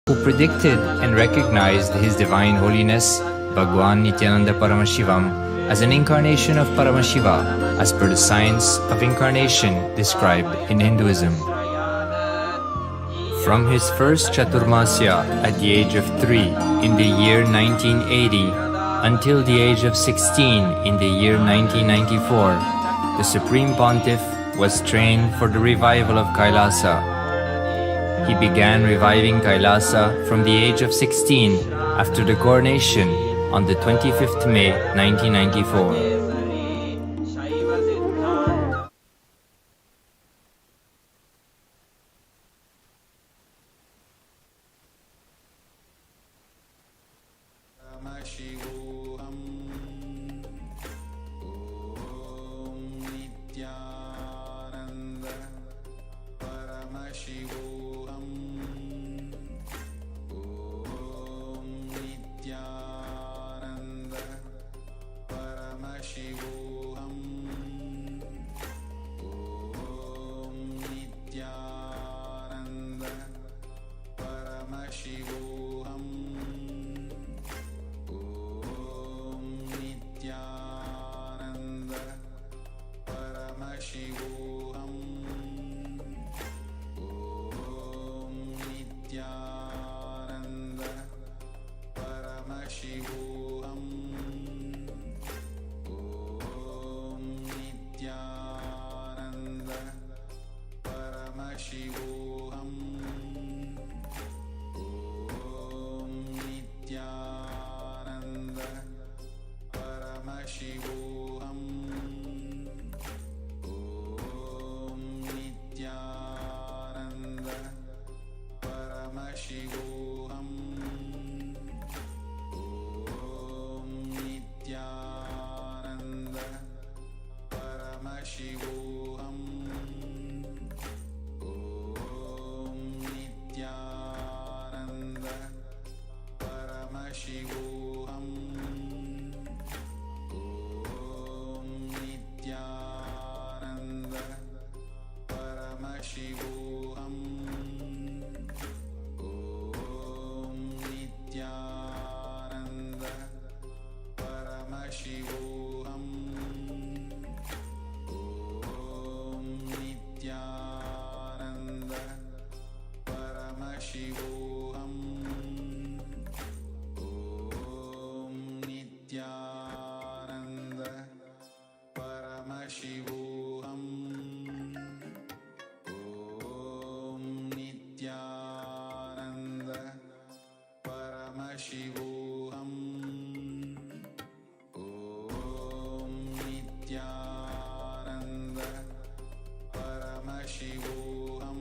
who predicted and recognized His Divine Holiness, Bhagwan Nithyananda Paramashivam, as an incarnation of Paramashiva, as per the science of incarnation described in Hinduism. From his first Chaturmasya at the age of 3 in the year 1980 until the age of 16 in the year 1994, the Supreme Pontiff was trained for the revival of Kailasa. He began reviving Kailasa from the age of 16 after the coronation on the 25th May 1994. Paramashivoham. Om Nithyananda Paramashivoham. Om Nithyananda Paramashivoham. Om Nithyananda Paramashivoham. Nithyananda Paramashivoham. Om Nithyananda Paramashivoham. Om Nithyananda Paramashivoham. Om Nithyananda Paramashivoham. Om Nithyananda Paramashivoham. Om Nithyananda Paramashivoham. Om Nithyananda Paramashivoham. Om Nithyananda Paramashivoham. Om Nithyananda Paramashivoham. Om Nithyananda Paramashivoham. Om Nithyananda Paramashivoham. Om Nithyananda Paramashivoham. Om Nithyananda Paramashivoham.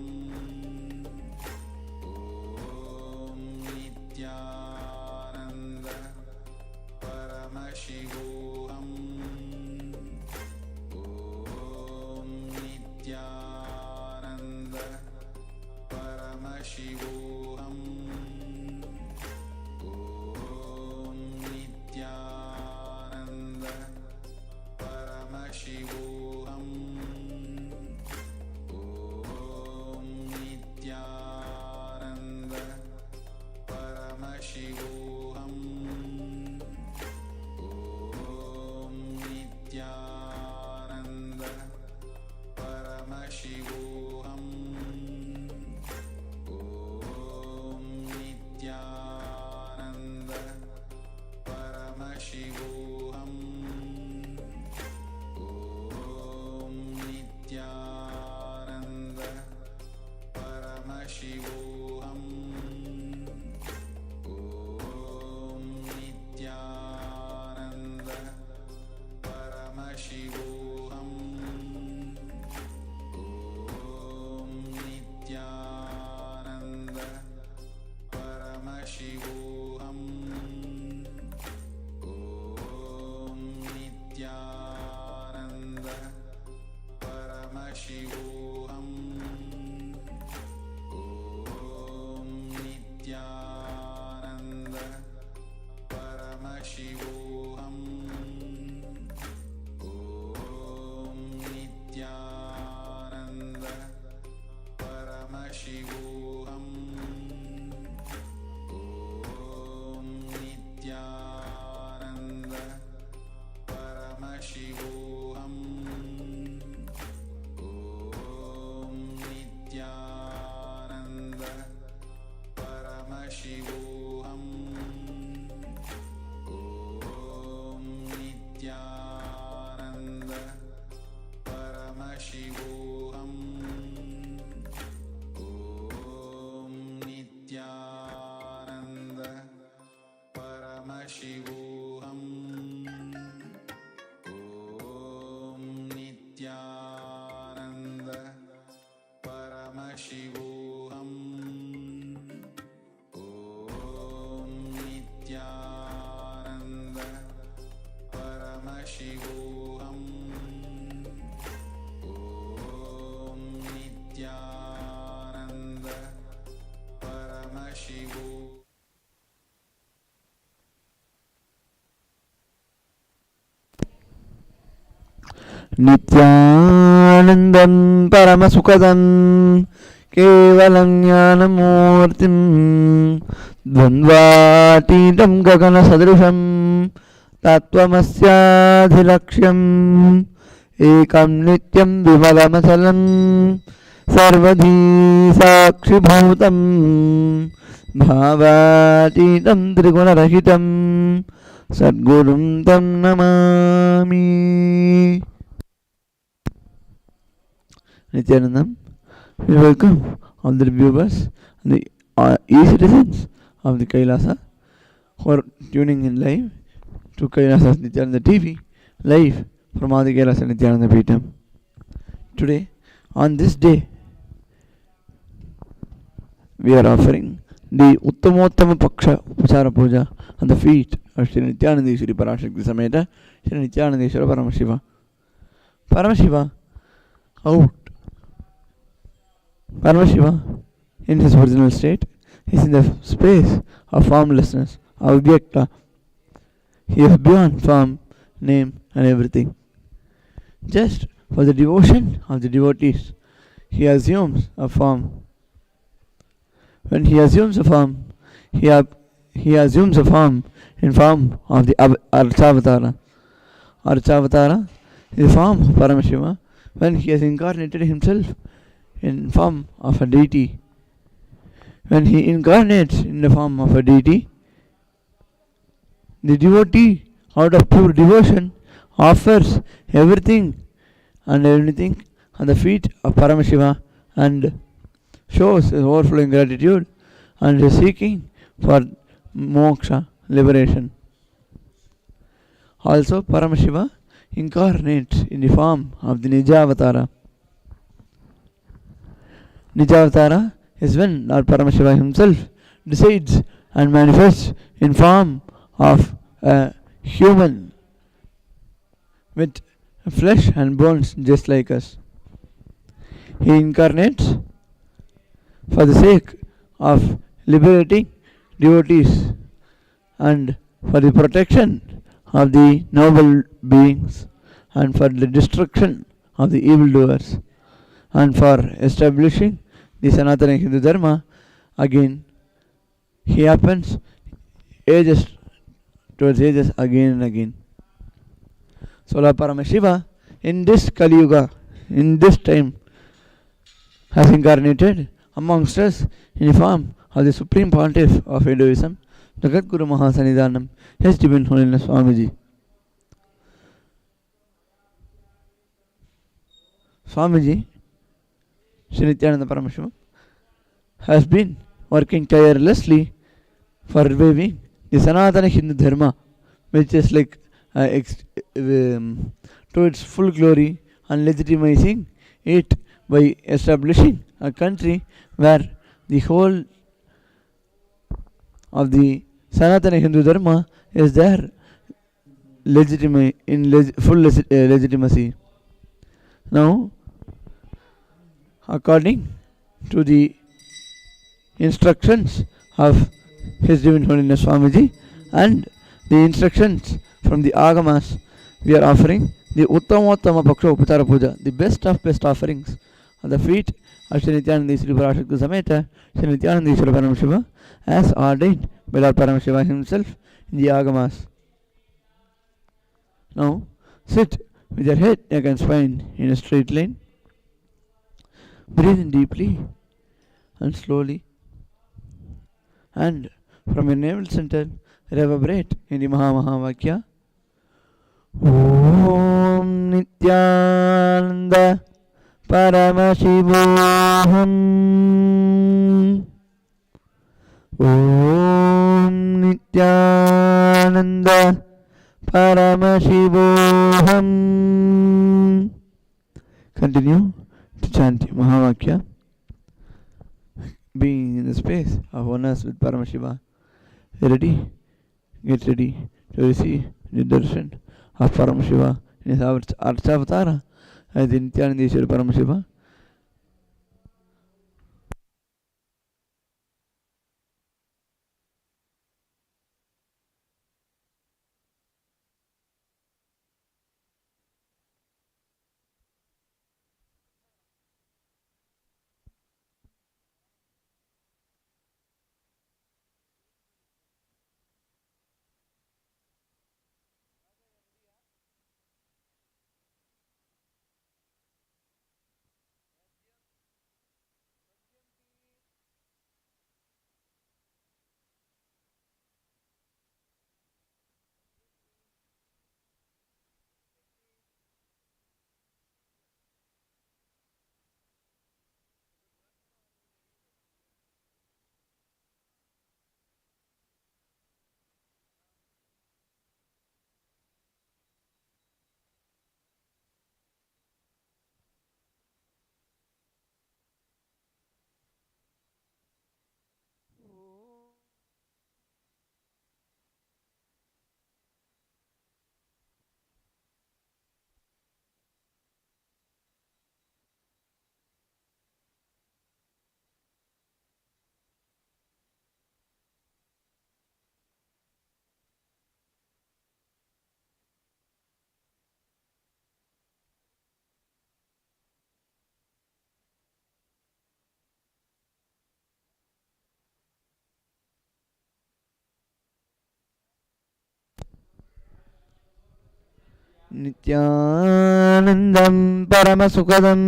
Om Nithyananda Paramashivoham. Om Nithyananda Paramashivoham. Om Paramashivoham. Om Nithyananda Paramashivoham. Om Nithyananda Paramashivoham. Om Nithyananda Paramashivoham. Om Nithyananda Paramashivoham. Om Nithyananda Paramashivoham. నిత్యానందం పరమసుఖదం కేవలం జ్ఞానమూర్తిం ద్వంద్వాతీతం గగన సదృశం తత్వమస్యాధిలక్ష్యం ఏకం నిత్యం విమలమచలం సర్వధీ సాక్షిభూతం భావాతీతం త్రిగుణరహితం సద్గురుం తం నమామి. Nithyanandam, we welcome all the viewers and the e-citizens of the Kailasa who are tuning in live to Kailasa Nithyananda TV, live from Adi Kailasa Nithyananda Peetam. Today, on this day, we are offering the Uttamottama Paksha Upachara Puja on the feet of Shri Nithyanandeshwari Parashakti Sameta Shri Nithyanandeshwara Paramashiva. Paramashiva out. Paramashiva, in his original state, is in the space of formlessness, Avyakta. He is beyond form, name, and everything. Just for the devotion of the devotees, he assumes a form. When he assumes a form, he assumes a form in form of the Archavatara. Archavatara is the form of Paramashiva when he has incarnated himself in form of a deity. When he incarnates in the form of a deity, the devotee, out of pure devotion, offers everything and anything on the feet of Paramashiva and shows his overflowing gratitude and is seeking for moksha, liberation. Also, Paramashiva incarnates in the form of the Nijavatara. Nijavatara is when Lord Paramashiva himself decides and manifests in form of a human with flesh and bones just like us. He incarnates for the sake of liberating devotees and for the protection of the noble beings and for the destruction of the evildoers and for establishing the Sanatana Hindu Dharma. Again, he happens ages towards ages again and again. So Lord Paramashiva in this Kali Yuga, in this time, has incarnated amongst us in the form of the Supreme Pontiff of Hinduism, Jagat Guru Mahasanidanam, His Divine Holiness Swamiji. Swamiji, Shri Nithyananda Paramashivam, has been working tirelessly for reviving the Sanatana Hindu Dharma, which is like to its full glory and legitimizing it by establishing a country where the whole of the Sanatana Hindu Dharma is there full legitimacy. Now, according to the instructions of His Divine Holiness Swamiji and the instructions from the Agamas, we are offering the Uttamottama Paksha Upachara Puja, the best of best offerings on the feet of Shri Nithyanandeshwari Parashakti Sameta Shri Nithyanandeshwara Paramashiva, as ordained by Lord Paramashiva himself in the Agamas. Now, sit with your head, neck and spine in a straight line. Breathe in deeply and slowly and from your navel center reverberate in the Mahavakya. Om Nithyananda Paramashivoham. Om Nithyananda Paramashivoham. Continue to chant Mahavakya, being in the space of oneness with Paramashiva. Ready? Get ready to receive the darshan of Paramashiva in his Archavatara as the Nithyanandeshwara Paramashiva. Nithyanandam Paramasukadam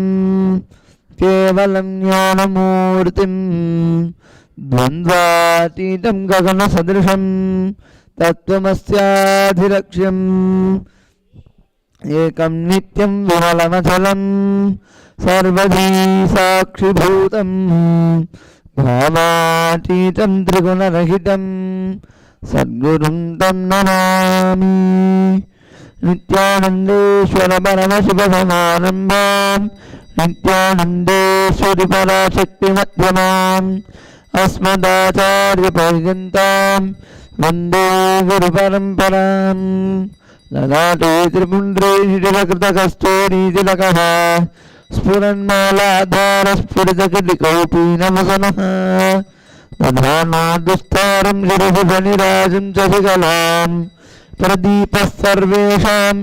Kevalam Jnanamurtim Dvandvatitam Gagana Sadrisham Tattvamasyaadhiraksham Ekam Nityam Vimalamachalam Sarvadhi Sakshibhutam Bhavatitam Trigunarahitam Sadgurum Tam Nanami Nithyanandeshwara Paramashivoham Nithyanandeshwari Parashakti Madhyamam Asmadacharya Paryantam Vande Guru Paramparam Lalate Tripundre Nidirakrita Kastori Tilakaha Spuranmaladhara Spuritakadikopi Namasanaha Dadhana Dustaram Giribhujanirajam Chasikalam Pradipah Sarvesham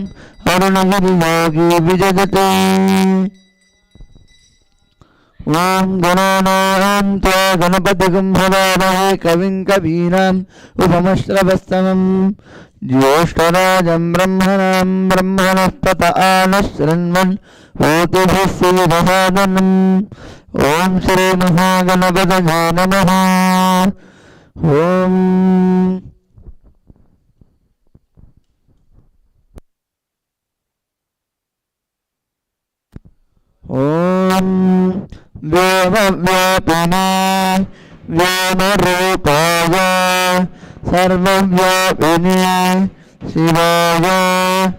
Arunagiriyogi Vijayate. Om Gananayam Tva Ganapatigam Bhavavahe Kavim Kavinam Upamashravastamam Jyeshtarajam Brahmanam Brahmanapata Anashranman Otibhis Siddhadanam. Om Shri Mahaganapataye Namaha. Om Om Vyamavyapine Vyamarupaya Sarvavyapine Shivaya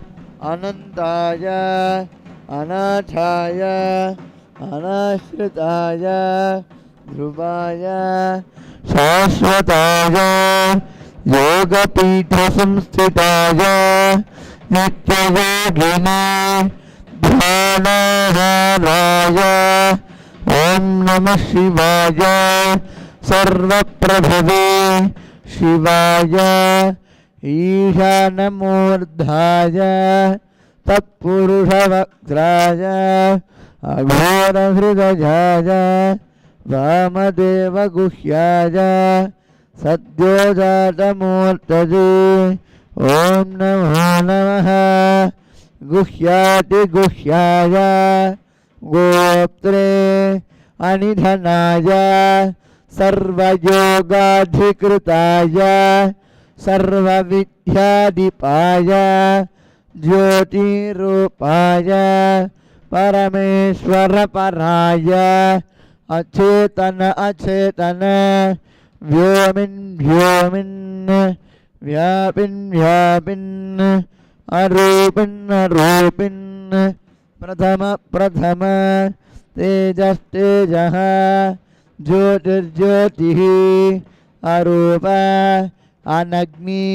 Anantaya Anachaya Anashritaya Dhruvaya Shashvataya Yogapitha Samstitaya Nityayogine Dhyanaraya Om Namah Shivaya Sarvaprabhave Shivaya Ishanamurdhaya Tatpurushavaktraya Aghora Hridajaya Vamadeva Guhyaya Sadyojata Om Namo Namaha Guhyati Guhyaya Goptre Anidhanaya सर्वयोगाधिकृताय सर्वविद्याधिपाय ज्योतिरूपाय परमेश्वरपराय अचेतन अचेतन व्योमिन् व्योमिन् व्यापिन् व्यापिन् अरूपिन् अरूपिन् प्रथम प्रथम तेजस्तेजः ज्योतिर्ज्योतिः अरूप अनग्नि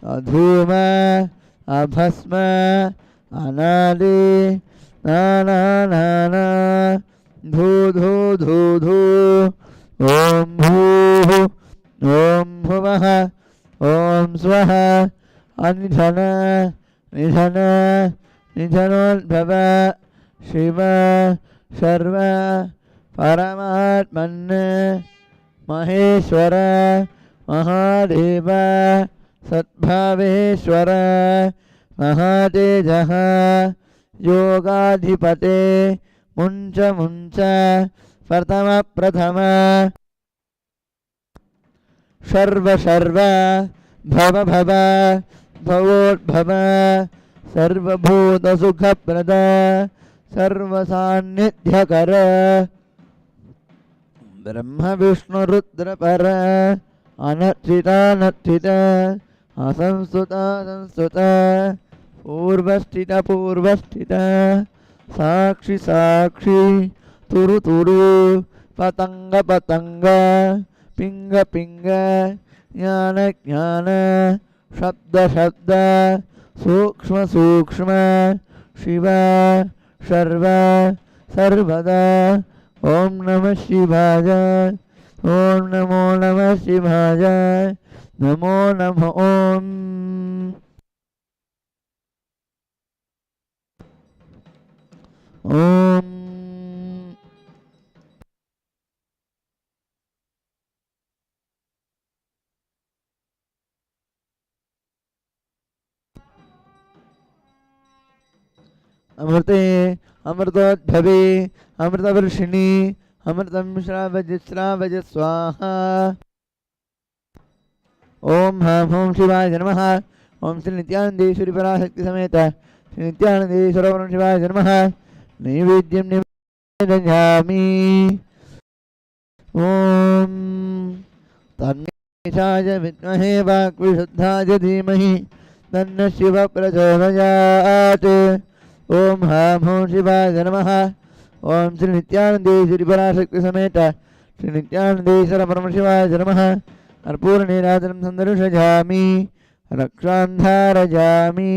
अधूम अभस्म अनादि नाना धू धू धू धू ॐ भूः ॐ भुवः ॐ स्वः अनिधन निधन निधनोद्भव शिव सर्व परमात्मन् महेश्वर महादेव सद्भावेश्वर महातेजः योगाधिपते मुञ्च मुञ्च प्रथम प्रथम सर्व सर्व भव भव भवोद्भव सर्वभूतसुखप्रद सर्वसान्निध्यकर ब्रह्म विष्णु रुद्र पर अनच्चितानच्चित असंस्तुत संस्तुत पूर्वस्थित पूर्वस्थित साक्षि साक्षि तुरु तुरु पतंग पतंग पिंग पिंग ज्ञान ज्ञान शब्द शब्द सूक्ष्म सूक्ष्म शिव सर्व सर्वदा ओम नमः शिवाय ओम नमो नमः शिवाय नमो नमः ओम ओम अमृते अमृतोद्भवे अमृतवर्षिणी अमृतं श्रावज श्रावज स्वाहा ओम ह्रां ह्रूं शिवाय नमः ओम श्री नित्यानंदेश्वरी पराशक्ति समेत श्री नित्यानंदेश्वर परम शिवाय नमः नैवेद्यं निवेदयामि ओम तन्मेषाय विद्महे वाक्विशुद्धाय धीमहि तन्नः शिवः प्रचोदयात् ओम ह्रां ह्रूं शिवाय नमः ओम श्री नित्यानंदेश्वरी पराशक्ति समेत श्री नित्यानंदेश्वर परम शिवाय नमः कर्पूरनीराजनं सन्दर्शयामि रक्षां धारयामि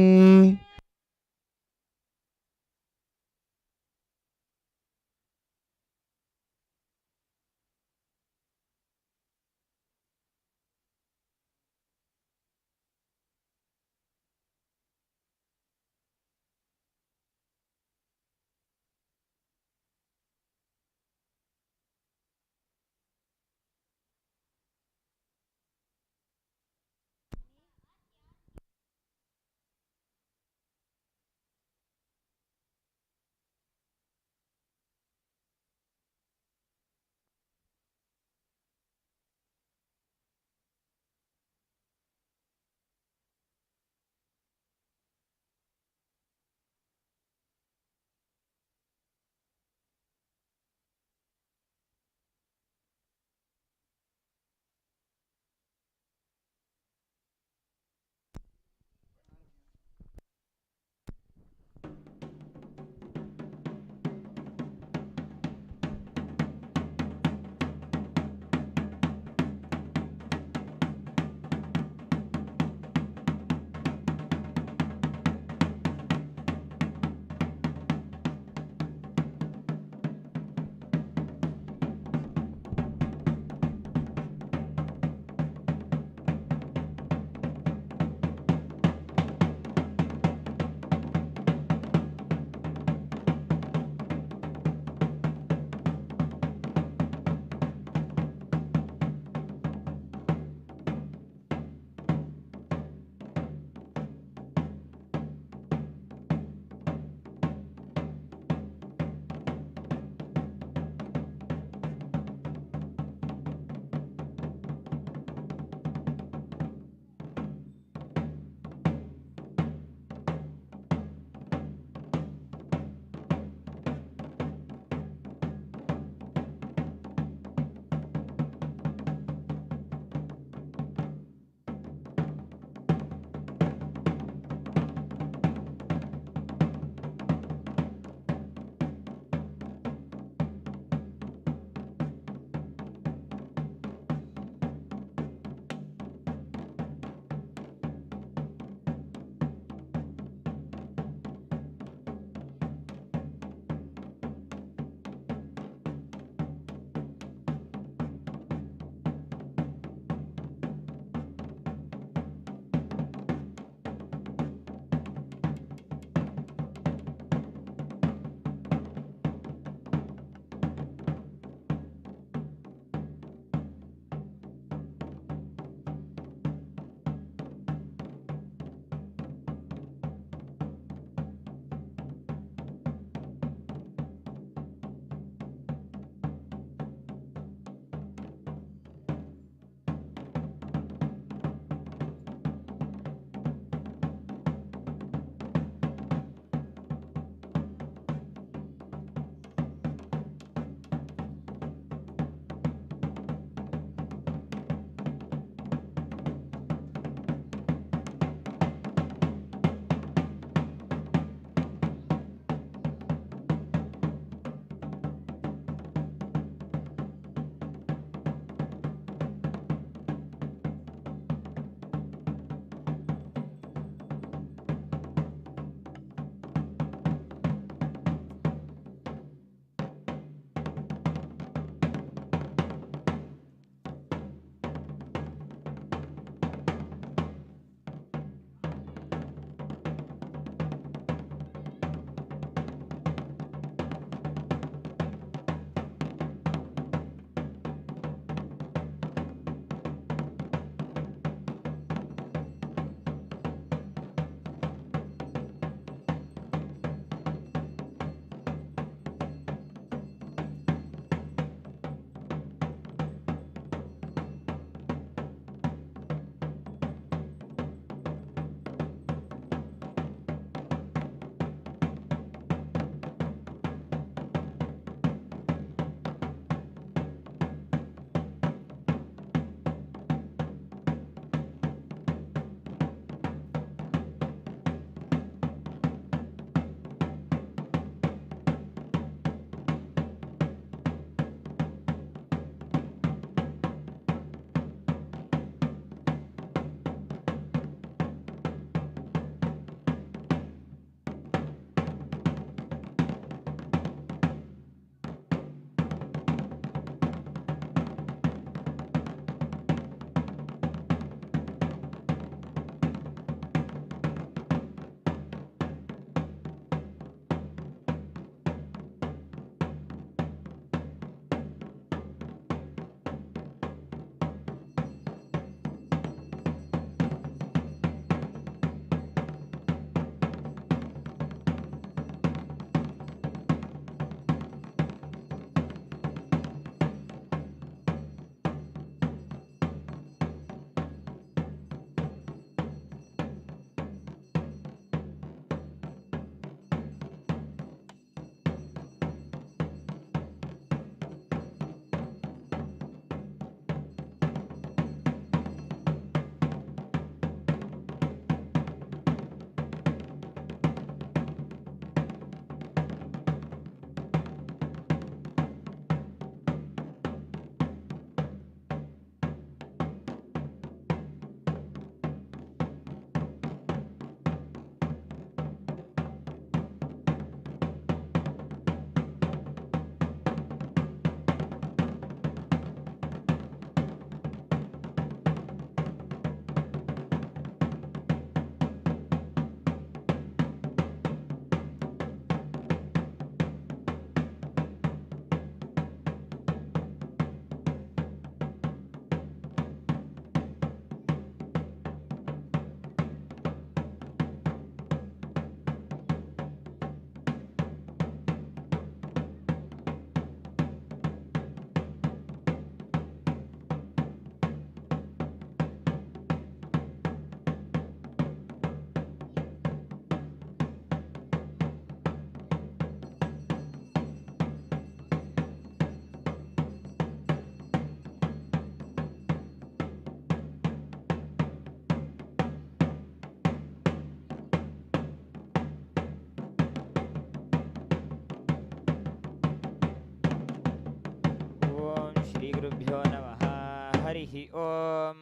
हरिः ॐ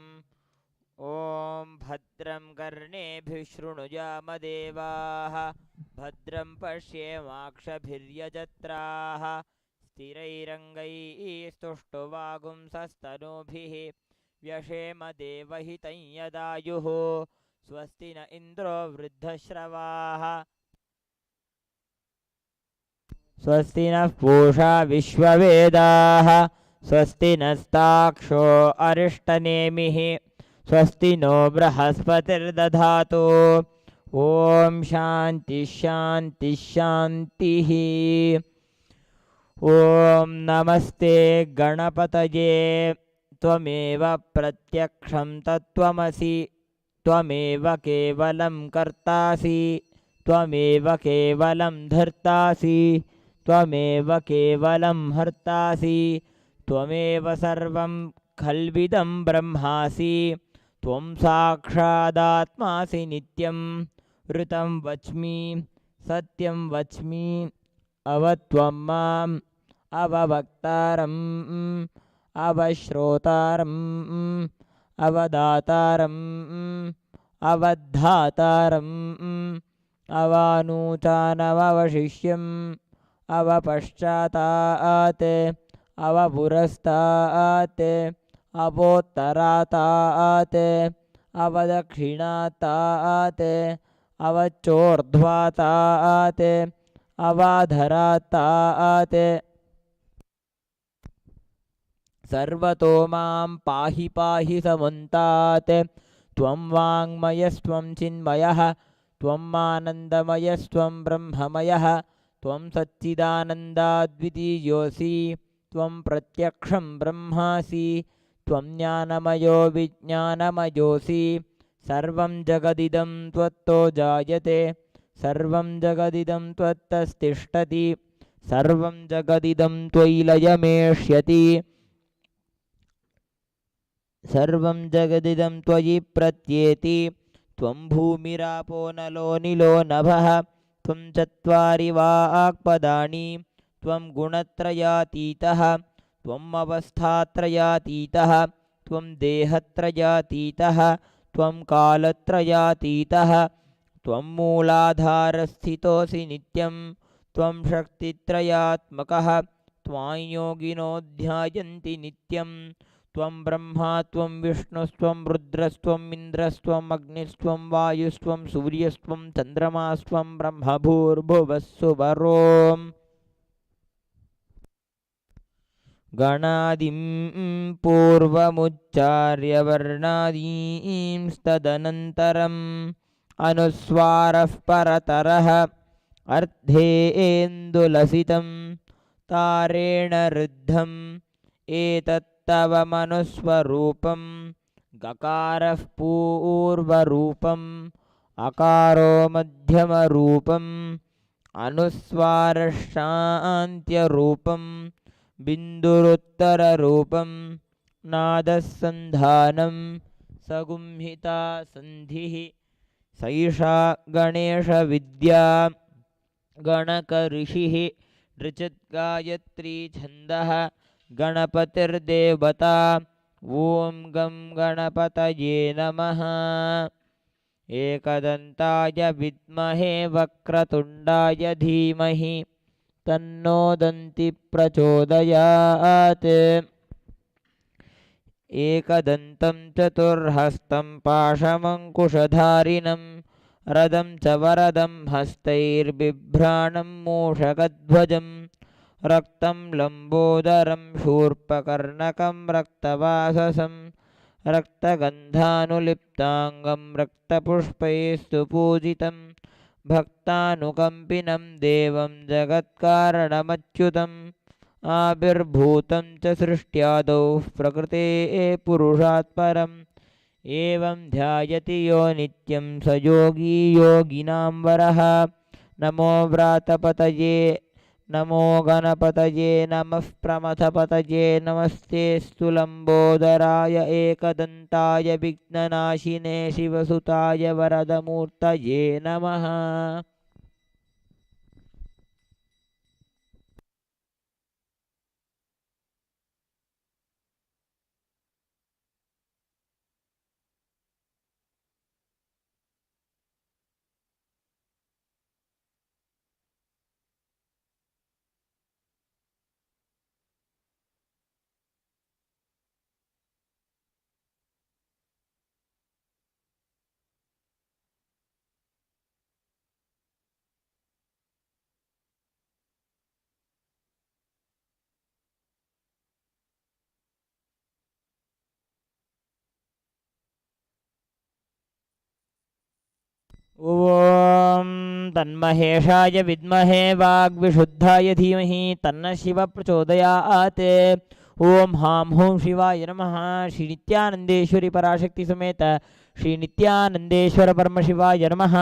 ॐ भद्रं कर्णेभिः शृणुयामदेवाः भद्रं पश्येमाक्षभिर्यजत्राः स्थिरैरङ्गैस्तुष्टुवागुंसस्तनूभिः व्यशेम देवहितं यदायुः स्वस्ति न इन्द्रो वृद्धश्रवाः स्वस्ति नः पूषा विश्ववेदाः स्वस्ति नस्ताक्षो अरिष्टनेमिः स्वस्ति नो बृहस्पतिर्दधातु ॐ शान्ति शान्ति शान्तिः ॐ नमस्ते गणपतये त्वमेव प्रत्यक्षं तत्त्वमसि त्वमेव केवलं कर्तासि त्वमेव केवलं धर्तासि त्वमेव केवलं हर्तासि त्वमेव सर्वं खल्विदं ब्रह्मासि त्वं साक्षादात्मासि नित्यं ऋतं वच्मि सत्यं वच्मि अवत्वं माम् अववक्तारम् अवश्रोतारम् अवदातारम् अवधातारम् अवानूचानवशिष्यम् अवपश्चातात् अवपुरस्तात् अवोत्तरातात् अवदक्षिणातात् अवचोर्ध्वातात् अवाधरातात् सर्वतो मां पाहि पाहि समन्तात् त्वं वाङ्मयस्त्वं चिन्मयः त्वम् आनन्दमयस्त्वं ब्रह्ममयः त्वं सच्चिदानन्दाद्वितीयोऽसि त्वं प्रत्यक्षं ब्रह्मासि त्वं ज्ञानमयो विज्ञानमयोऽसि सर्वं जगदिदं त्वत्तो जायते सर्वं जगदिदं त्वत्तस्तिष्ठति सर्वं जगदिदं त्वयि लयमेष्यति सर्वं जगदिदं त्वयि प्रत्येति त्वं भूमिरापो नलो निलो नभः त्वं चत्वारि वाक्पदानि त्वं गुणत्रयातीतः त्वम् अवस्थात्रयातीतः त्वं देहत्रयातीतः त्वं कालत्रयातीतः त्वं मूलाधारस्थितोऽसि नित्यं त्वं शक्तित्रयात्मकः त्वां योगिनो ध्यायन्ति नित्यं त्वं ब्रह्मा त्वं विष्णुस्त्वं रुद्रस्त्वम् इन्द्रस्त्वम् अग्निस्त्वं वायुस्त्वं सूर्यस्त्वं चन्द्रमास्त्वं ब्रह्मभूर्भुवस्सुवरोम् गणादिं पूर्वमुच्चार्य वर्णादींस्तदनन्तरम् अनुस्वारः परतरः अर्धेन्दुलसितं तारेण रुद्धम् एतत्तव मनुस्वरूपं गकारः पूर्वरूपम् अकारो मध्यमरूपम् अनुस्वारः शान्त्यरूपं बिन्दुरुत्तररूपं नादः सन्धानं सगुंहिता सन्धिः सैषा गणेशविद्या गणकऋषिः ऋचिद्गायत्री छन्दः गणपतिर्देवता ॐ गं गणपतये नमः एकदन्ताय विद्महे वक्रतुण्डाय धीमहि तन्नो दन्ति प्रचोदयात् एकदन्तं चतुर्हस्तं पाशमङ्कुशधारिणं रदं च वरदं हस्तैर्बिभ्राणं मूषकध्वजं रक्तं लम्बोदरं शूर्पकर्णकं रक्तवाससं रक्तगन्धानुलिप्ताङ्गं रक्तपुष्पैस्तु पूजितं भक्तानुकम्पिनं देवं जगत्कारणमच्युतम् आविर्भूतं च सृष्ट्यादौ प्रकृतेः पुरुषात् परम् एवं ध्यायति यो नित्यं स योगी योगिनां वरः नमो व्रातपतये नमो गणपतये नमः प्रमथपतये नमस्तेऽस्तु लम्बोदराय एकदन्ताय विघ्ननाशिने शिवसुताय वरदमूर्तये नमः। ॐ तन्महेशाय विद्महे वाग्विशुद्धाय धीमहि तन्नः शिवः प्रचोदयात्। ॐ हां हूं शिवाय नमः। श्री नित्यानंदेश्वरी पराशक्ति समेत श्री नित्यानंदेश्वर परमशिवाय नमः।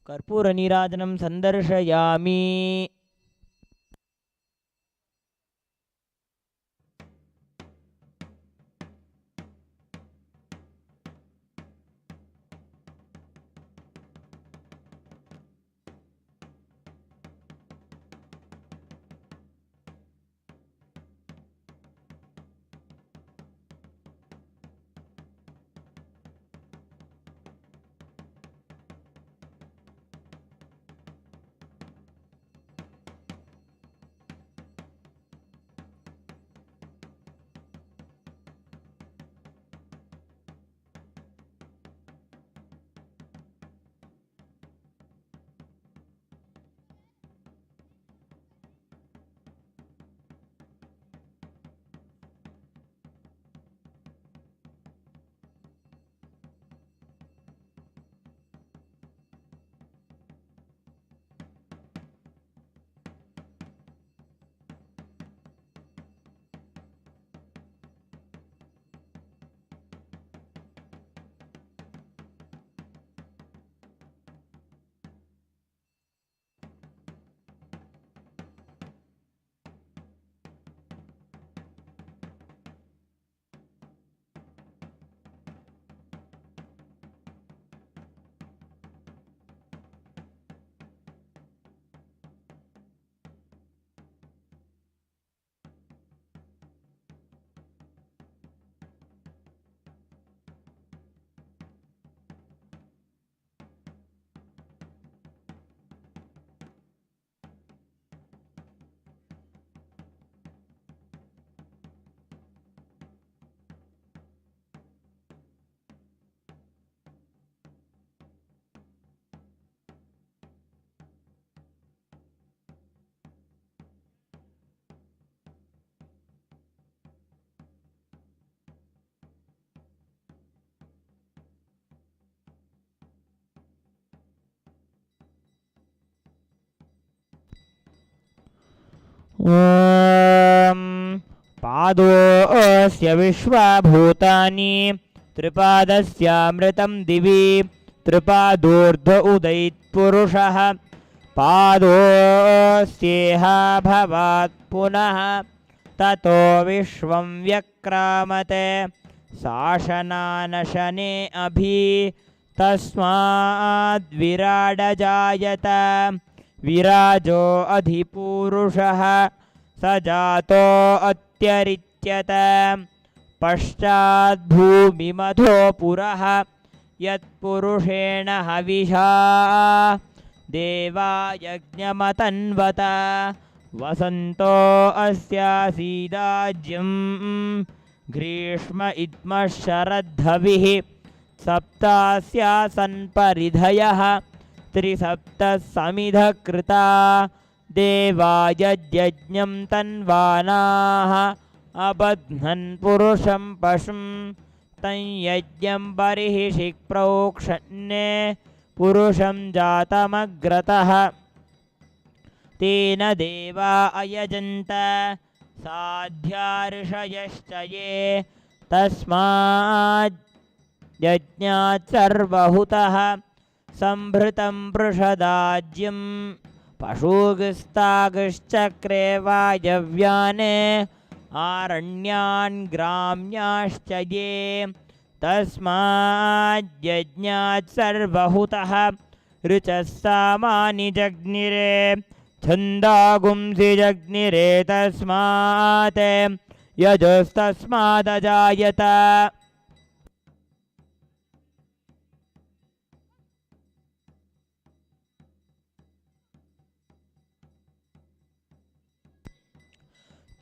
कर्पूर नीराजनं संदर्शयामि। ॐ पादोऽस्य विश्वभूतानि त्रिपादस्यामृतं दिवि त्रिपादोर्ध उदयित्पुरुषः पादोऽस्येह भवात् पुनः ततो विश्वं व्यक्रामते शासनानशने अभि तस्माद्विराडजायत विराजो अधिपूरुषः स जातो अत्यरिच्यत पश्चाद्भूमिमधो पुरः यत्पुरुषेण हविषा देवा यज्ञमतन्वत वसन्तो अस्यासीदाज्यं ग्रीष्म इद्मः शरद्धविः सप्तास्यासन् परिधयः त्रिसप्तः समिधः कृता देवा यज्ञं तन्वानाः अबध्नन् पुरुषं पशुं तं यज्ञं बर्हिषि प्रोक्षन्ने पुरुषं जातमग्रतः तेन देवा अयजन्त साध्या ऋषयश्च ये तस्मात् यज्ञात् सर्वहुतः संभृतं पृषदाज्यं पशुगस्तागश्चक्रे वायव्याने आरण्यान् ग्राम्याश्च ये तस्माद्यज्ञात् सर्वहुतः ऋचः सामानि जग्निरे छन्दागुंसि जग्निरे तस्मात् यजस्तस्मादजायत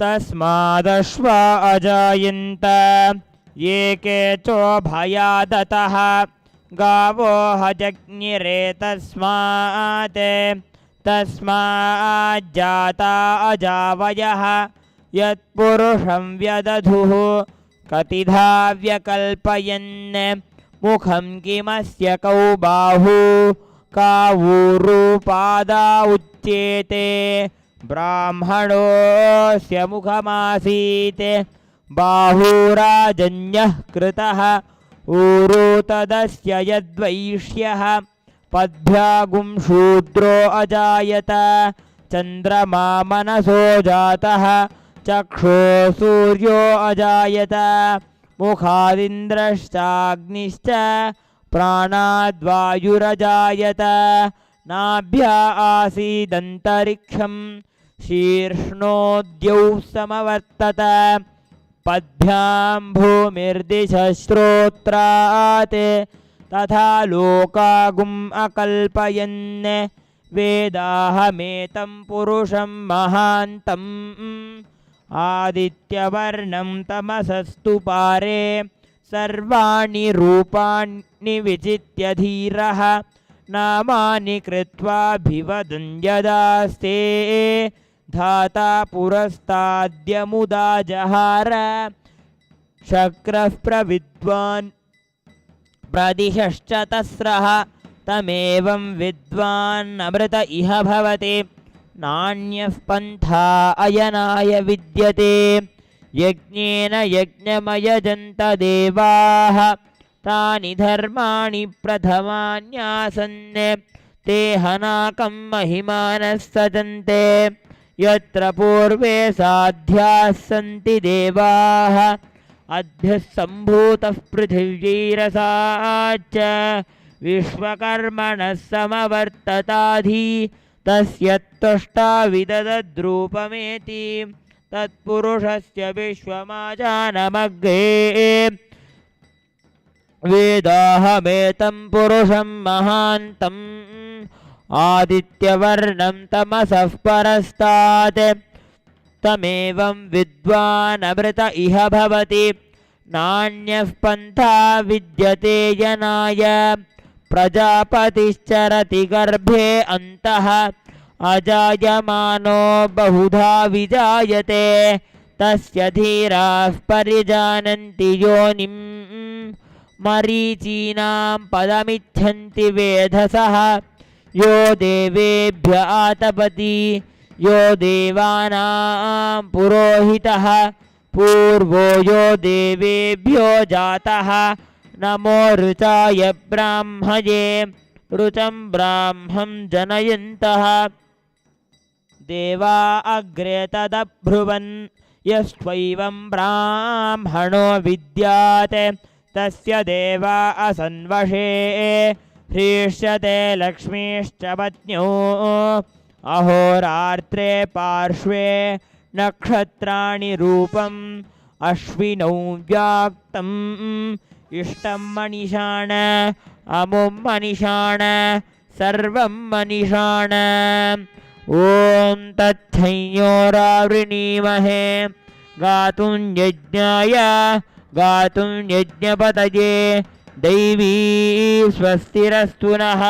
तस्मादश्वा अजायन्त ये केचोभयादतः गावो हजग्निरे तस्माज्जाता अजावयः यत्पुरुषं व्यदधुः कतिधा व्यकल्पयन् मुखं किमस्य कौ बाहू कावूरू पादा उच्येते ब्राह्मणोऽस्य मुखमासीत् बाहुराजन्यः कृतः ऊरू तदस्य यद्वैश्यः पद्भ्यागुं शूद्रो अजायत चन्द्रमा मनसो जातः चक्षो सूर्यो अजायत मुखादिन्द्रश्चाग्निश्च प्राणाद्वायुरजायत नाभ्या आसीदन्तरिक्षं शीर्ष्णोद्यौः समवर्तत पद्भ्यां भूमिर्दिशश्रोत्रात् तथा लोकागुम् अकल्पयन् वेदाहमेतं पुरुषं महान्तम् आदित्यवर्णं तमसस्तु पारे सर्वाणि रूपाणि विचित्य धीरः नामानि कृत्वाभिवदन् यदास्ते धाता पुरस्ताद्यमुदा जहार शक्रः प्रविद्वान् प्रदिशश्च तस्रः तमेवं विद्वान् अमृत इह भवति नान्यः पन्था अयनाय विद्यते यज्ञेन यज्ञमयजन्त देवाः तानि धर्माणि प्रथमान्यासन् ते हनाकं महिमानः सजन्ते यत्र पूर्वे साध्याः सन्ति देवाः अद्भ्यः सम्भूतः पृथिव्यैरसाच्च विश्वकर्मणः समवर्तताधि तस्य त्वष्टा विददद्रूपमेति तत्पुरुषस्य विश्वमाजानमग्रे वेदाहमेतं पुरुषं महान्तम् आदित्यवर्णं तमसः परस्तात् तमेवं विद्वान् अमृत इह भवति नान्यः पन्था विद्यते यनाय प्रजापतिश्चरति गर्भे अन्तः अजायमानो बहुधा विजायते तस्य धीराः परिजानन्ति योनिं मरीचीनां पदमिच्छन्ति वेधसः यो देवेभ्य आतपति यो देवानां पुरोहितः पूर्वो यो देवेभ्यो जातः नमो ऋचाय ब्राह्मये ऋचं ब्राह्मं जनयन्तः देवा अग्रे तदब्रुवन् यस्त्वैवं ब्राह्मणो विद्यात् तस्य देवा असन्वशे ह्रीष्यते लक्ष्मीश्च पत्न्यो अहोरात्रे पार्श्वे नक्षत्राणि रूपम् अश्विनौ व्याक्तम् इष्टं मनिषाण अमुं मनिषाण सर्वं मनिषाण ॐ तच्छंयोरावृणीमहे गातुं यज्ञाय गातुं यज्ञपतये दैवी स्वस्तिरस्तु नः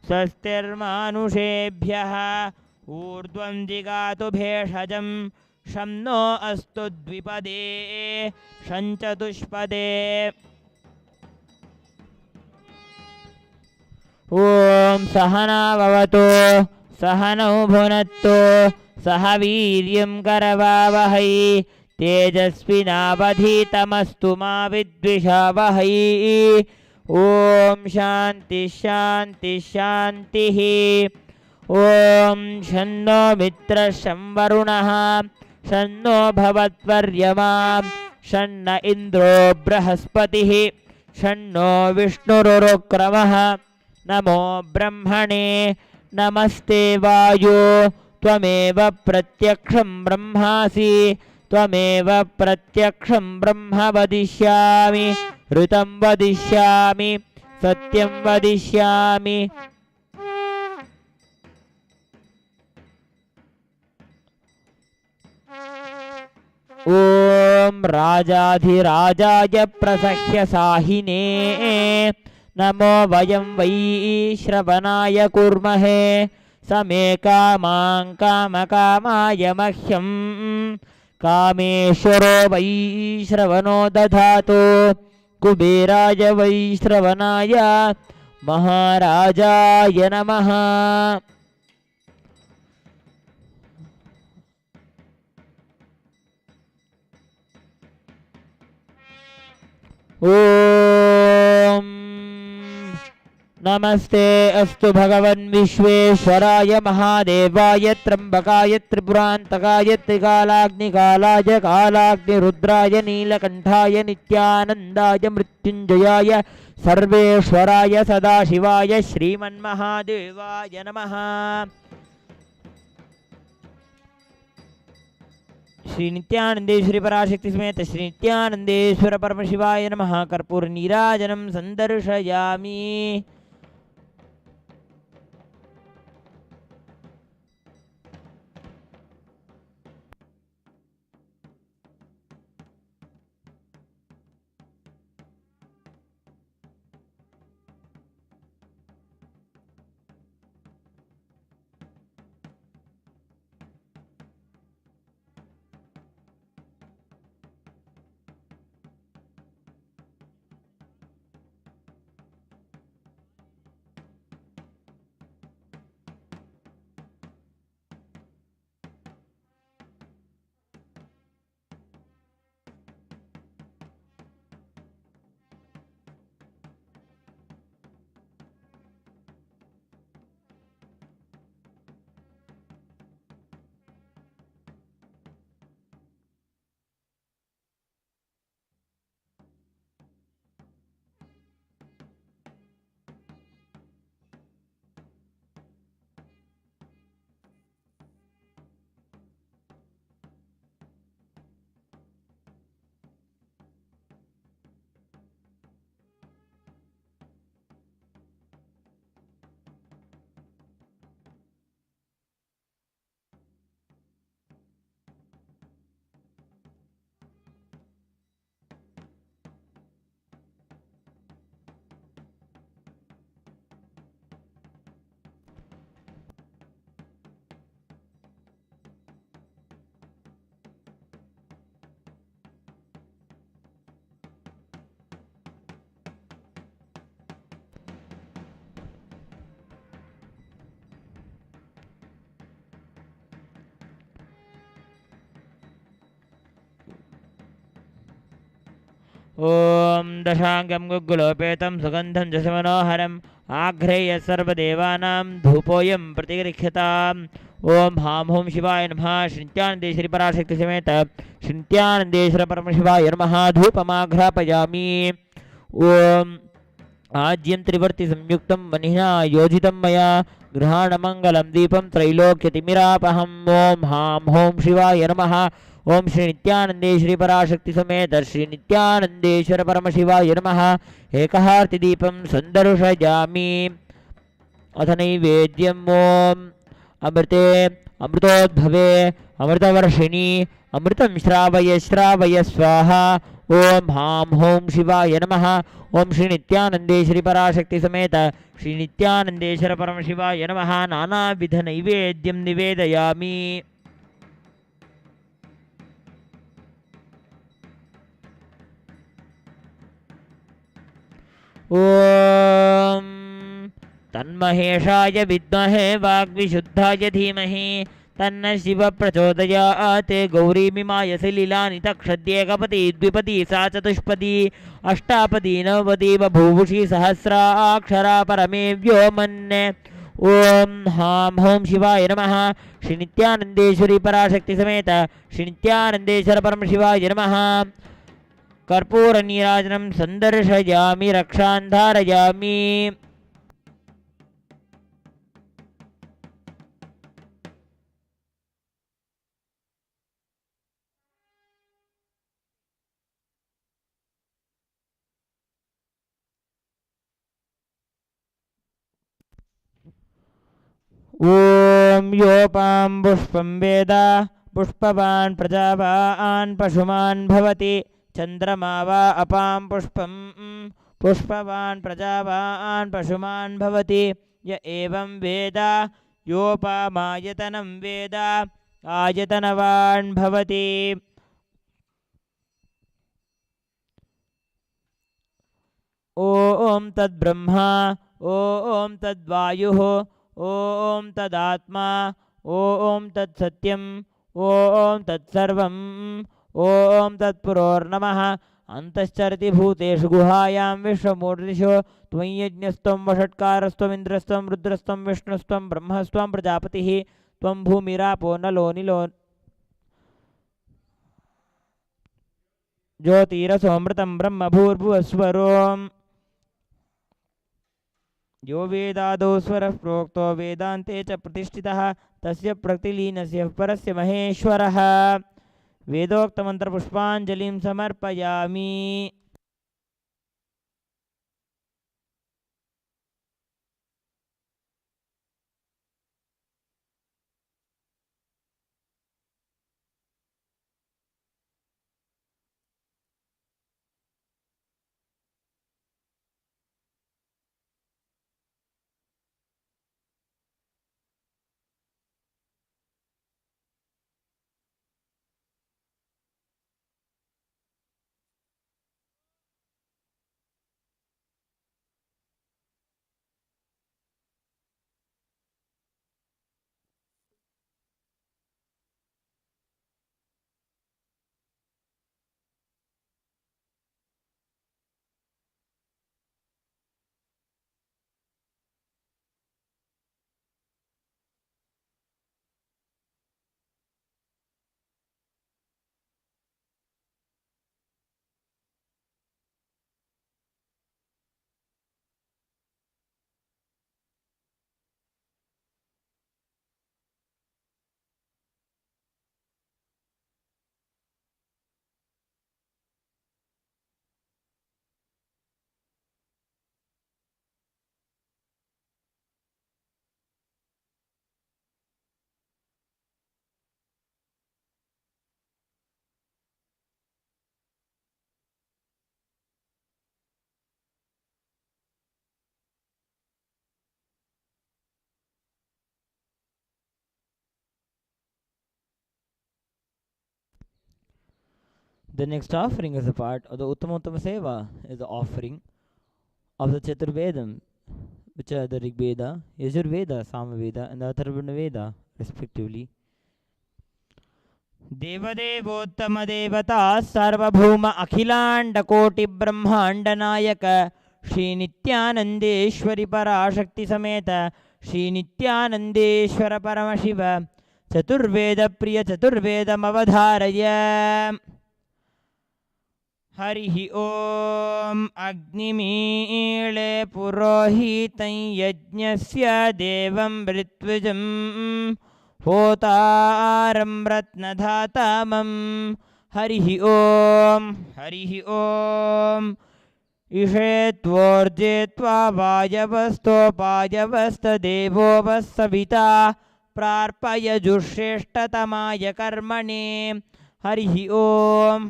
स्वस्तिर्मानुषेभ्यः ऊर्ध्वं जिगातु भेषजं शं नो अस्तु द्विपदे शं चतुष्पदे ॐ सहना भवतु सहनौ भुनक्तु सह वीर्यं करवावहै तेजस्विनावधीतमस्तु मा विद्विषावहै ॐ शान्ति शान्ति शान्तिः ॐ शन्नो मित्रः शं वरुणः शन्नो भवत्वर्यमा शन्न इन्द्रो बृहस्पतिः शन्नो विष्णुरुक्रमः नमो ब्रह्मणे नमस्ते वायो त्वमेव प्रत्यक्षं ब्रह्मासि त्वमेव प्रत्यक्षं ब्रह्म वदिष्यामि ऋतं वदिष्यामि सत्यं वदिष्यामि ॐ राजाधिराजाय प्रसह्य साहिने नमो वयं वै श्रवणाय कुर्महे समे कामां कामकामाय मह्यं कामेश्वरो वै श्रवणो दधातु कुबेराय वैश्रवणाय महाराजाय नमः। ओम नमस्ते अस्तु भगवन् विश्वेश्वराय महादेवाय त्र्यंबकाय त्रिपुरान्तकाय त्रिकालाग्निकालाय कालाग्निरुद्राय नीलकंठाय नित्यानंदाय मृत्युंजयाय सर्वेश्वराय सदाशिवाय श्रीमन्महादेवाय नमः। श्री नित्यानंदेश्वरी पराशक्ति समेत श्री नित्यानंदेश्वर परमशिवाय नमः। कर्पूर नीराजनं संदर्शयामि। ओम दशांगं गुग्गुलोपेतं सुगंधं जसमनोहरम् आघ्रेय सर्वदेवानां धूपोऽयं प्रतिगृह्यताम्। ओम हां हूं शिवाय नमः। श्री नित्यानंदेश्वरी पराशक्ति समेत श्री नित्यानंदेश्वर परमशिवाय नमः। धूपमाघ्रापयामि। ओम आज्यं त्रिवर्ति संयुक्तं वह्निना योजितं मया गृहाणमंगलं दीपं त्रैलोक्यतिमिरापहम्। ओम हां हूं शिवाय नमः। ओम श्री नित्यानंदेश्वरी पराशक्ति समेत श्री नित्यानंदेश्वर परमशिवाय नमः। एकहार्तिदीपं संदर्शयामि। अथ नैवेद्यम् ओम अमृते अमृतोद्भवे अमृतवर्षिणी अमृतं श्रावय श्रावय स्वाहा। ओम हां हूं शिवाय नमः। ओम श्री नित्यानंदेश्वरी पराशक्ति समेत श्री नित्यानंदेश्वर परमशिवाय नमः। नानाविध नैवेद्यं निवेदयामि। ओम तन्महेशाय विद्महे वाग्विशुद्धाय धीमहि तन्न शिव प्रचोदयात्। गौरीमिमाय सलिलानि तक्षद्येकपदी द्विपदी सा चतुष्पदी अष्टापदी नवपदी बभूवुषी सहस्राक्षरा परमे व्योमन्। ओम हां हूं शिवाय नमः। श्री नित्यानंदेश्वरी पराशक्ति समेत श्री नित्यानंदेश्वर परमशिवाय नमः। कर्पूर नीराजनं संदर्शयामि रक्षां धारयामि। ओम योपां पुष्पं वेद पुष्पवान् प्रजावान् पशुमान् भवति। चंद्रमा वा अपां पुष्पं पुष्पवान् प्रजावान् पशुमान् भवति। य एवं वेद योपामायतनं वेद आयतनवान् भवति। ॐ तद्ब्रह्मा ॐ तद्वायुः ॐ तदात्मा ॐ तत्सत्यम् ॐ तत्सर्वम् ॐ तत्पुरोर्नमः अन्तश्चरति भूतेषु गुहायां विश्वमूर्तिषु त्वं यज्ञस्त्वं वषट्कारस्त्वमिन्द्रस्त्वं रुद्रस्त्वं विष्णुस्त्वं ब्रह्मस्त्वं प्रजापतिः त्वं भूमिरापो नलो निलो ज्योतिरसोऽमृतं ब्रह्म भूर्भुवस्वरोम् यो वेदादौ स्वरः प्रोक्तो वेदान्ते च प्रतिष्ठितः तस्य प्रतिलीनस्य परस्य महेश्वरः वेदोक्तमन्त्रपुष्पाञ्जलिं समर्पयामि. The next offering is a part of the Uttama Seva, is the offering of the Chaturvedam, which are the Rig Veda, Yajurveda, Samaveda, and the Atharvana Veda, respectively. देवदेवोत्तम देवता सार्वभौम अखिलांड कोटि ब्रह्मांड नायक श्री नित्यानंदेश्वरी पराशक्ति समेत श्री नित्यानंदेश्वर परमशिव चतुर्वेद प्रिय चतुर्वेदमवधारय. हरिः ओम अग्निमीळे पुरोहितं यज्ञस्य देवं ऋत्विजं होतारं रत्नधातमं. हरिः ओम इषेत्वोर्जे त्वा वायवस्तोपायवस्तदेवो वस्सविता प्रार्पय जुष्येष्टतमाय कर्मणे. हरिः ओम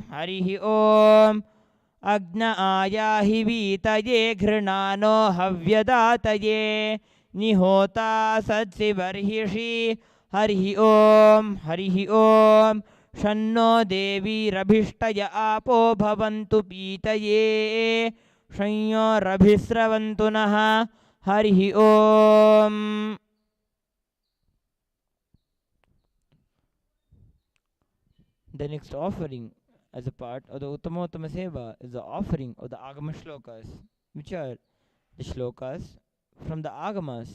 अग्न आयाहि वीतये घृणानो हव्यदातये निहोता सत्सिवर्हिषि. हरिः ओम शन्नो देवीरभिष्टय आपो भवन्तु पीतये संयोरभिस्रवन्तु नः. हरिः ओम. The next offering as a part of the Uttamottama Seva is the offering of the Agama Shlokas, which are the shlokas from the Agamas.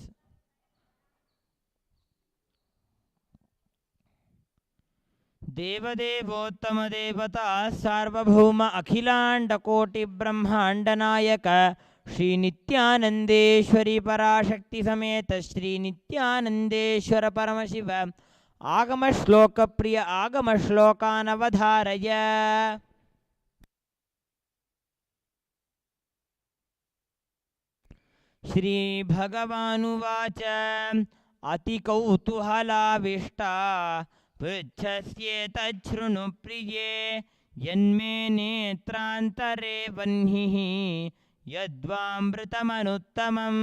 देवदेवोत्तम देवता सार्वभौम अखिलांड कोटि ब्रह्मांड नायक श्री नित्यानंदेश्वरी पराशक्ति समेत श्री नित्यानंदेश्वर परमशिव आगम श्लोक प्रिय आगम श्लोकानवधारय. श्री भगवानुवाच अतिकौतूहलाविष्टा पृच्छस्येतच्छृणु प्रिये यन्मे नेत्रान्तरे वह्निः यद्वामृतमनुत्तमम्.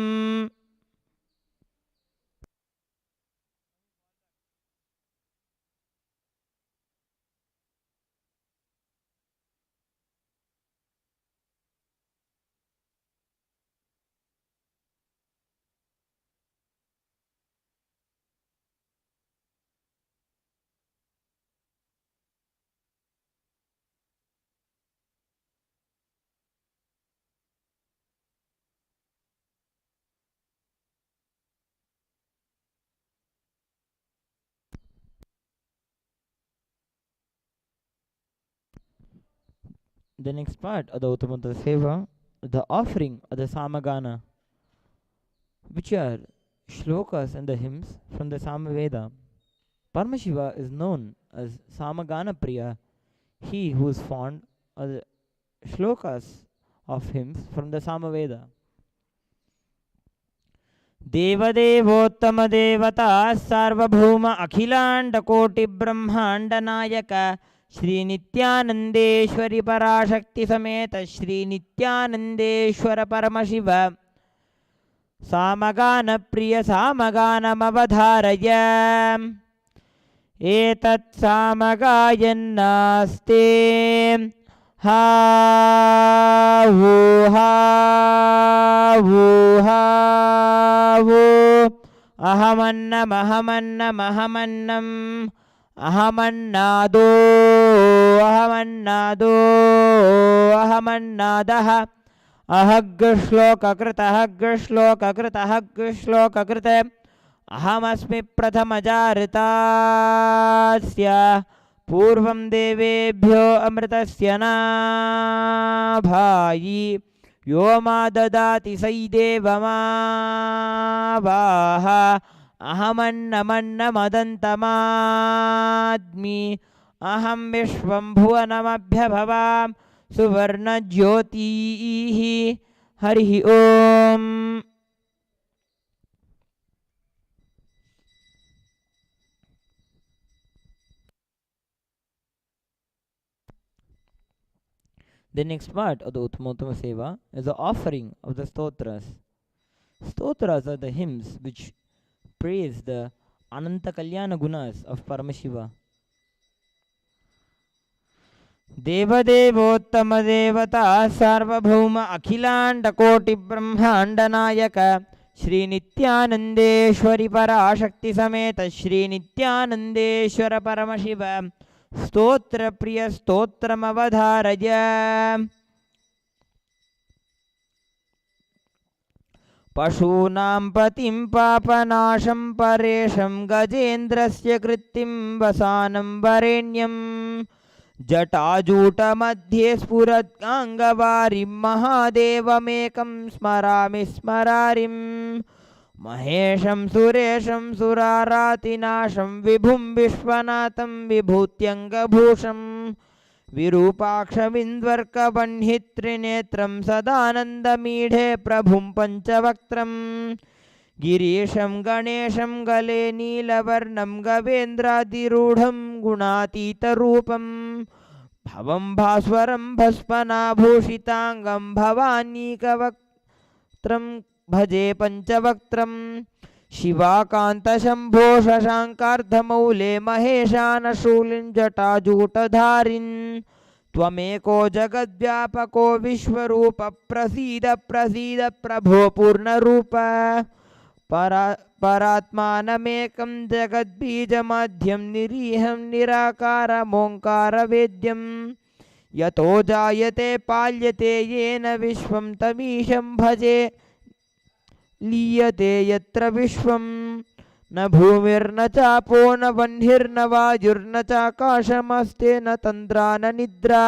The next part of the Uttamanta Seva, the offering of the Samagana, which are shlokas and the hymns from the Samaveda. Paramashiva is known as Samagana Priya, he who is fond of the shlokas of hymns from the Samaveda. देवदेवोत्तम देवता सार्वभौम अखिलांड कोटि ब्रह्मांड नायक श्री नित्यानंदेश्वरी पराशक्ति समेत श्री नित्यानंदेश्वर परमशिव सामगान प्रिय सामगानमवधारय एतत् सामगायन्नास्ते हा वो अहमन्नमहमन्नमहमन्नम् अहमन्नादो अहमन्नादः अहग्श्लोककृत अहमस्मि प्रथमजारितास्य पूर्वं देवेभ्यो अमृतस्य नाभायि यो मा ददाति सै देवमावाह अहमन्नमन्नमदन्तमाद्मि अहं विश्वं भुवनमभ्यभवां सुवर्णज्योतिः हरिः ओम्. The next part of the Uttamattama Seva is the offering of the stotras. Stotras are the hymns which praise the Ananta Kalyana Gunas of Paramashiva. Devadevottama Devata Sarvabhauma Akhilanda Koti Brahmanda Nayaka Shri Nithyanandeshwari Parashakti Sameta Shri Nithyanandeshwara Paramashiva स्तोत्र प्रिय स्तोत्रमवधारय पशूनां पतिं पापनाशं परेशं गजेन्द्रस्य कृत्तिं वसानं वरेण्यं जटाजूटमध्ये स्फुरद्गाङ्गवारिं महादेवमेकं स्मरामि स्मरारिं महेशं सुरेशं सुरारातिनाशं विभुं विश्वनाथं विभूत्यङ्गभूषं विरूपाक्षमिन्द्वर्कवह्नित्रिनेत्रं सदानन्दमीढे प्रभुं पञ्चवक्त्रं गिरीशं गणेशं गले नीलवर्णं गवेन्द्रादिरूढं गुणातीतरूपं भवं भास्वरं भस्मनाभूषिताङ्गं भवानीकवक्त्रं भजे पञ्चवक्त्रं शिवाकान्तशम्भो शशाङ्कार्धमौले महेशानशूलिं जटाजूटधारिन् त्वमेको जगद्व्यापको विश्वरूप प्रसीद प्रसीद प्रभो पूर्णरूप परात्मानमेकं जगद्बीजमाध्यं निरीहं निराकारमोङ्कारवेद्यं यतो जायते पाल्यते येन विश्वं तमीशं भजे लीयते यत्र विश्वं न भूमिर्न चापो न वह्निर्न वायुर्न चाकाशमस्ते न तन्द्रा न निद्रा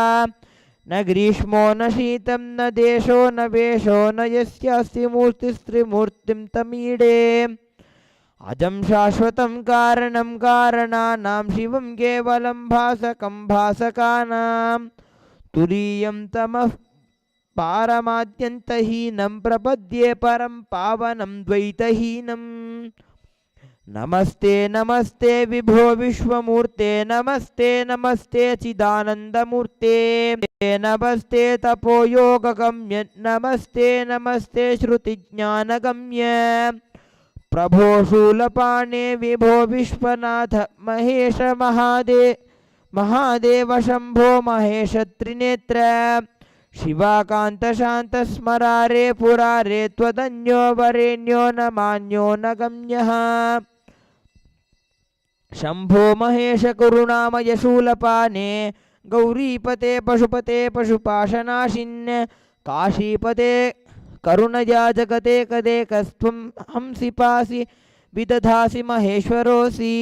न ग्रीष्मो न शीतं न देशो न वेशो न यस्यास्ति मूर्तिस्त्रिमूर्तिं तमीडे अजं शाश्वतं कारणं कारणानां शिवं केवलं भासकं भासकानां तुरीयं तमः पारमाद्यन्तहीनं प्रपद्ये परं पावनं द्वैतहीनं नमस्ते नमस्ते विभो विश्वमूर्ते नमस्ते नमस्ते चिदानन्दमूर्ते नमस्ते तपोयोगगम्य नमस्ते नमस्ते श्रुतिज्ञानगम्य प्रभो शूलपाणे विभो विश्वनाथ महेश महादेव शम्भो महेश त्रिनेत्र शिवाकान्त शान्त स्मरारे पुरारे त्वदन्यो वरेण्यो न मान्यो न गम्यः शम्भो महेश करुणामय शूलपाने गौरीपते पशुपते पशुपाशनाशिन् काशीपते करुणया जगते कदेकस्त्वं हंसि पासि विदधासि महेश्वरोऽसि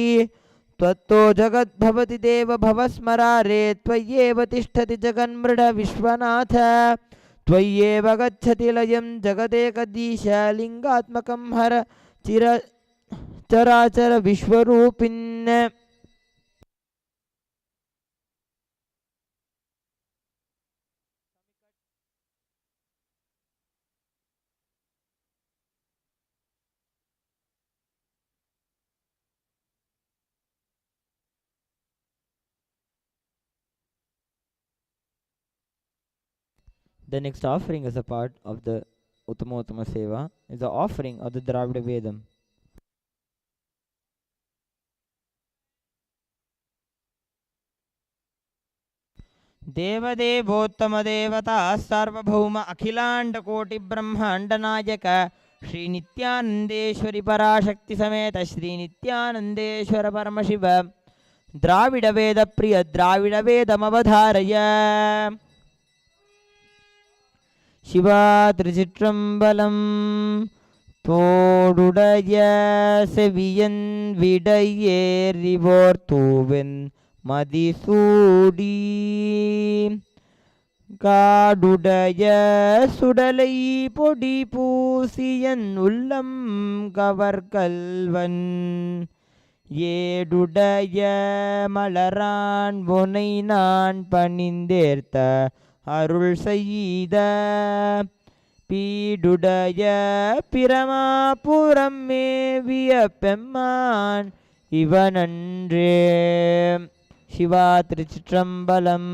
त्वत्तो जगद्भवति देव भवस्मरारे त्वय्येव तिष्ठति जगन्मृड विश्वनाथ त्वय्येव गच्छति लयं जगदेकदीश लिङ्गात्मकं हर चिर चराचर विश्वरूपिन्. The next offering as a part of the Uttama Seva is the offering of the Dravida Vedam. देवदेवोत्तम देवता सार्वभौम अखिलांड कोटि ब्रह्मांड नायक श्री नित्यानंदेश्वरी पराशक्ति समेत श्री नित्यानंदेश्वर परमशिव द्राविड वेद प्रिय द्राविड वेदमवधारय. शिवा त्रिचित्रंबलम தோடுடைய செவியன் விடையேறிவோர் தூவென் மதிசூடி காடுடைய சுடலை பொடி பூசியன் உள்ளம் கவர்கல்வன் ஏடுடைய மலரான் பொனை நான் பணிந்தேர்த்த அருள் செய்த பீடுடைய பிரமாபுரம் மேவிய பெம்மான் இவனன்றே. சிவா திருச்சிற்றம்பலம்.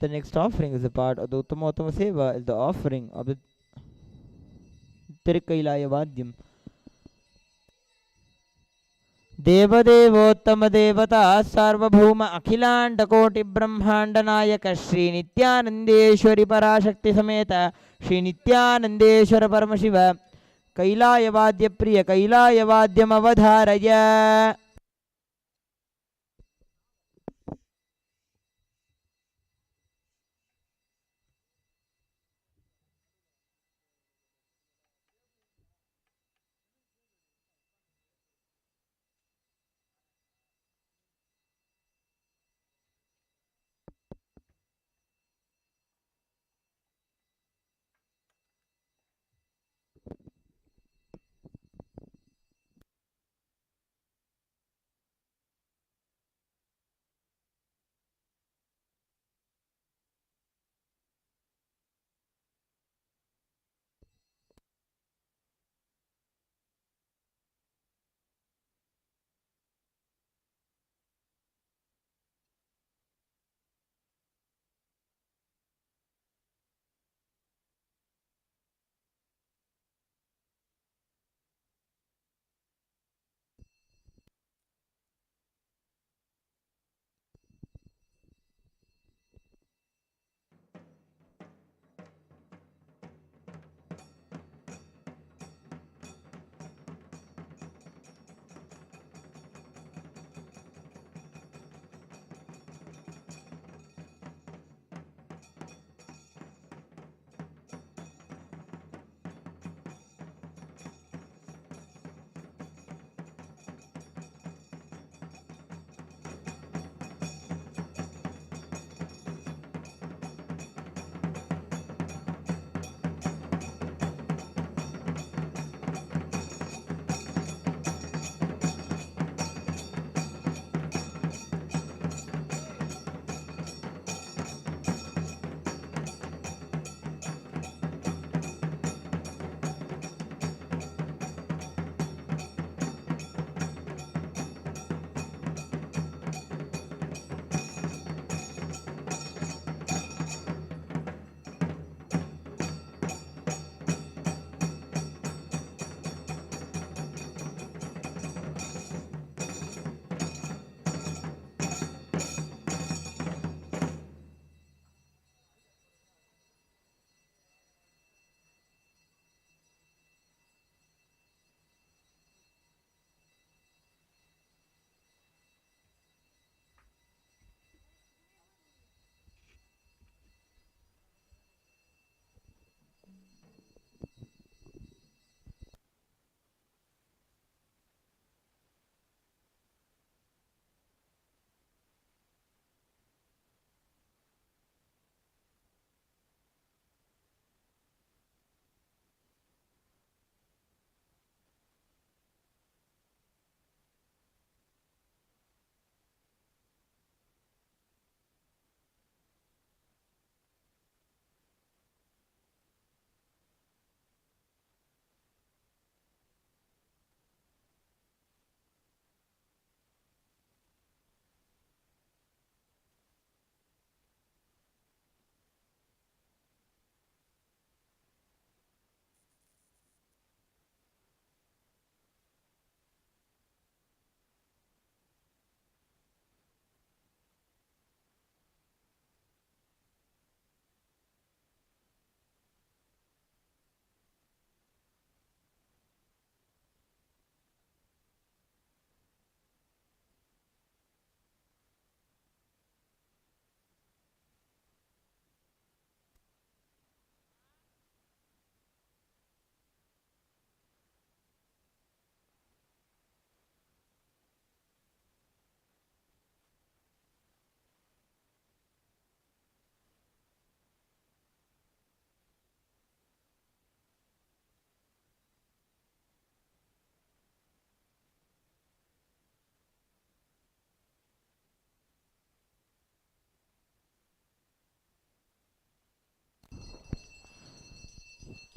The next offering is a part of the Uttama Seva, is the offering of the Tirkailaya Vadyam. देवदेवोत्तम देवता सार्वभौम अखिलांड कोटि ब्रह्मांड नायक श्री नित्यानंदेश्वरी पराशक्ति समेत श्री नित्यानंदेश्वर परमशिव कैलाय वाद्य प्रिय कैलाय वाद्यम अवधारय.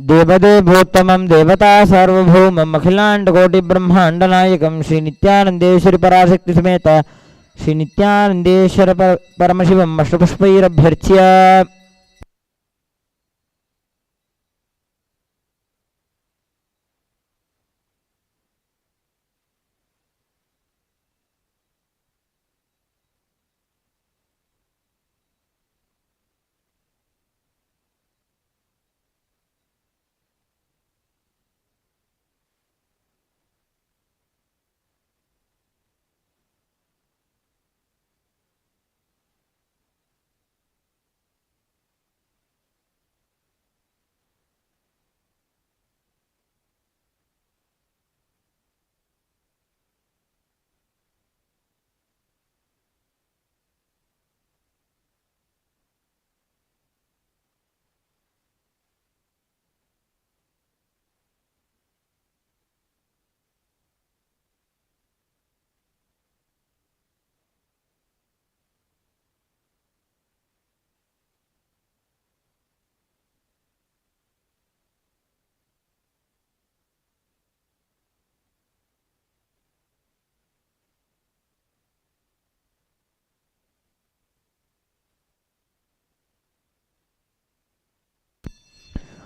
देवदेवोत्तमं देवता सार्वभौमम् अखिलाण्डकोटिब्रह्माण्डनायकं श्रीनित्यानन्देश्वरि पराशक्ति समेत श्रीनित्यानन्देश्वर परमशिवम् अष्टपुष्पैरभ्यर्च्य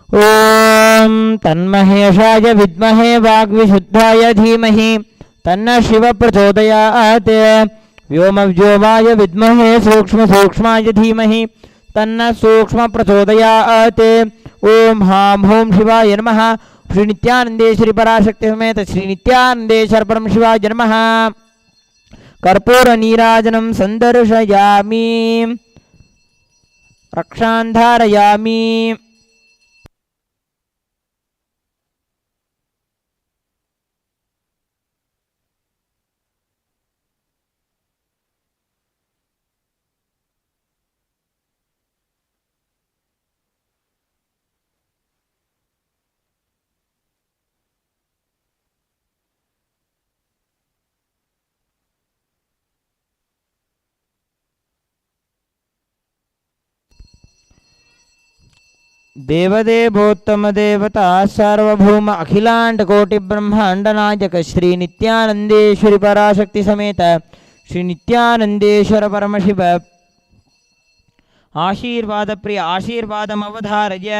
ॐ तन्महेशाय विद्महे वाग्विशुद्धाय धीमहि तन्नः शिवः प्रचोदयात् व्योमव्योमाय विद्महे सूक्ष्मसूक्ष्माय धीमहि तन्नः सूक्ष्मः प्रचोदयात् ॐ हां हूं शिवाय नमः श्रीनित्यानन्देश्वरि पराशक्ति समेत श्रीनित्यानन्देश्वर परमशिवाय नमः कर्पूरनीराजनं सन्दर्शयामि रक्षान् धारयामि देवदेवोत्तम देवता सार्वभौम अखिलांड ब्रह्मांड नायक श्री नित्यानंदेश्वरी पराशक्ति समेत श्री नित्यानंदेश्वर परमशिव आशीर्वाद प्रिय आशीर्वादमवधारय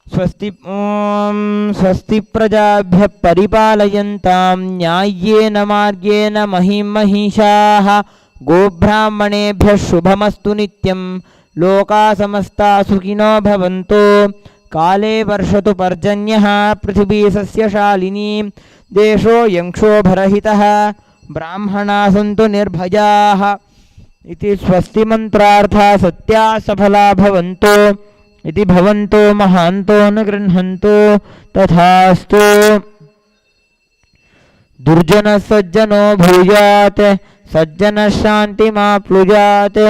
स्वस्ति ओम स्वस्ति प्रजाभ्यः परिपालयन्तां न्याय्येन मार्गेण महीं महिषाः गोब्राह्मणेभ्यः शुभमस्तु नित्यं लोका समस्ता सुखिनो भवन्तु काले वर्षतु पर्जन्यः पृथिवी सस्यशालिनी देशो यंक्षोभरहितः ब्राह्मणा सन्तु निर्भयाः इति स्वस्ति मंत्रार्था सत्या सफला भवन्तु इति भवन्तो महान्तो न गृह्णन्तु तथास्तु दुर्जनः सज्जनो भूयात् सज्जनः शान्तिमाप्नुयात्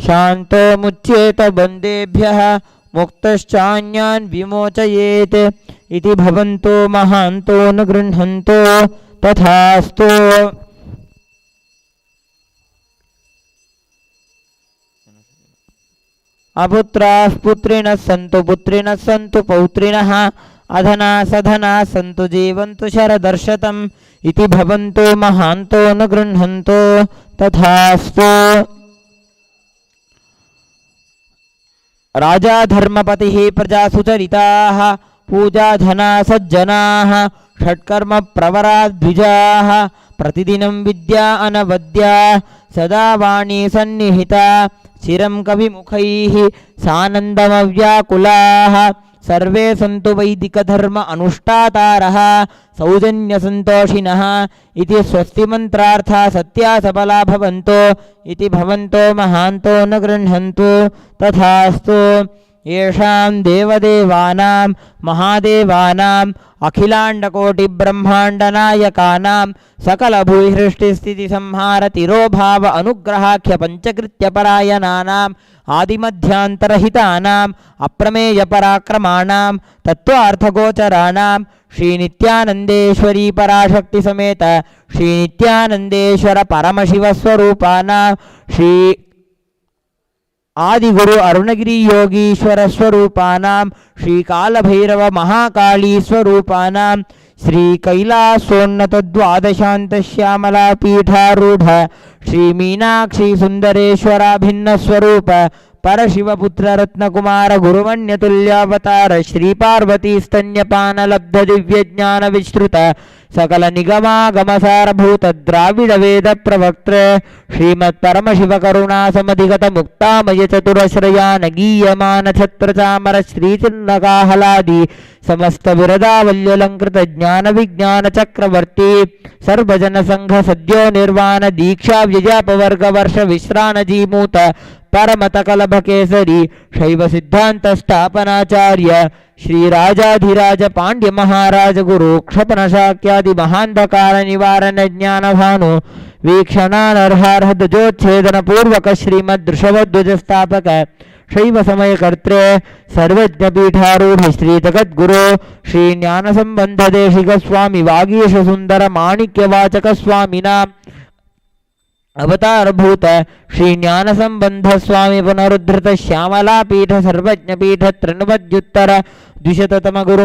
शान्तो मुच्येत बन्देभ्यः मुक्तश्चान्यान् विमोचयेत् इति भवन्तो महान्तो न गृह्णन्तु तथास्तु अपुत्राः पुत्रिणः सन्तु पौत्रिणः अधना सधना सन्तु जीवन्तु शरदर्शतम् इति भवन्तो महान्तो न गृह्णन्तु तथास्तु राजा धर्मपतिः प्रजा सुचरिताः पूजा धना सज्जनाः षट्कर्म प्रवरा द्विजाः प्रतिदिनं विद्या अनवद्या सदा वाणी सन्निहिता चिरं कविमुखैः सानन्दमव्याकुलाः सर्वे सन्तु वैदिकधर्म अनुष्ठातारः सौजन्यसन्तोषिणः इति स्वस्ति मन्त्रार्था सत्या सबला भवन्तो इति भवन्तो महान्तो न गृह्णन्तु तथास्तु येषां देवदेवानां महादेवानाम् अखिलाण्डकोटिब्रह्माण्डनायकानां सकलभूसृष्टिस्थितिसंहार तिरोभाव अनुग्रहाख्य पञ्चकृत्यपरायणानाम् आदिमध्यान्तरहितानाम् अप्रमेयपराक्रमाणां तत्त्वार्थगोचराणां श्रीनित्यानन्देश्वरी पराशक्ति समेत श्रीनित्यानन्देश्वर परमशिवस्वरूपाणां श्री आदिगुरु अरुणगिरि योगीश्वर स्वरूपानां श्री कालभैरव महाकाली स्वरूपानां श्री कैलासोन्नत द्वादशांत श्यामला पीठारूढ़ श्री मीनाक्षी सुंदरेश्वराभिन्न स्वरूप परशिवपुत्र रत्नकुमार गुरुमण्यतुल्यावतार श्री पार्वती स्तन्यपान लब्ध दिव्य ज्ञान विस्तृत सकल निगमागमसारभूत द्राविड वेद प्रवक्त्र श्रीमत् परमशिव करुणा समधिगत मुक्तामय चतुरश्रयान गीयमान छत्र चामर श्री चिन्नकाहलादि समस्त विरदावल्यलंकृत ज्ञान विज्ञान चक्रवर्ती सर्वजन संघ सद्यो निर्वाण दीक्षा व्यजापवर्ग वर्ष विश्राण जीमूत परमत कलभ केसरी शैव सिद्धांत स्थापनाचार्य श्री राजाधिराज पांड्य महाराज गुरु क्षपन शाक्यादि महांधकार निवारण ज्ञान भानु वीक्षणानर्हार्ह ध्वजोच्छेदन पूर्वक श्रीमद् ऋषभध्वज स्थापक शैव समय कर्त्रे सर्वज्ञ पीठारूढ़ श्री जगद्गुरु श्री ज्ञान संबंध देशिक स्वामी वागीश सुंदर माणिक्य वाचक स्वामिना अवतार भूत श्री ज्ञान संबंध स्वामी पुनरुद्धृत श्यामला पीठ सर्वज्ञ पीठ त्रिनवद्युत्तर द्विशततम गुरु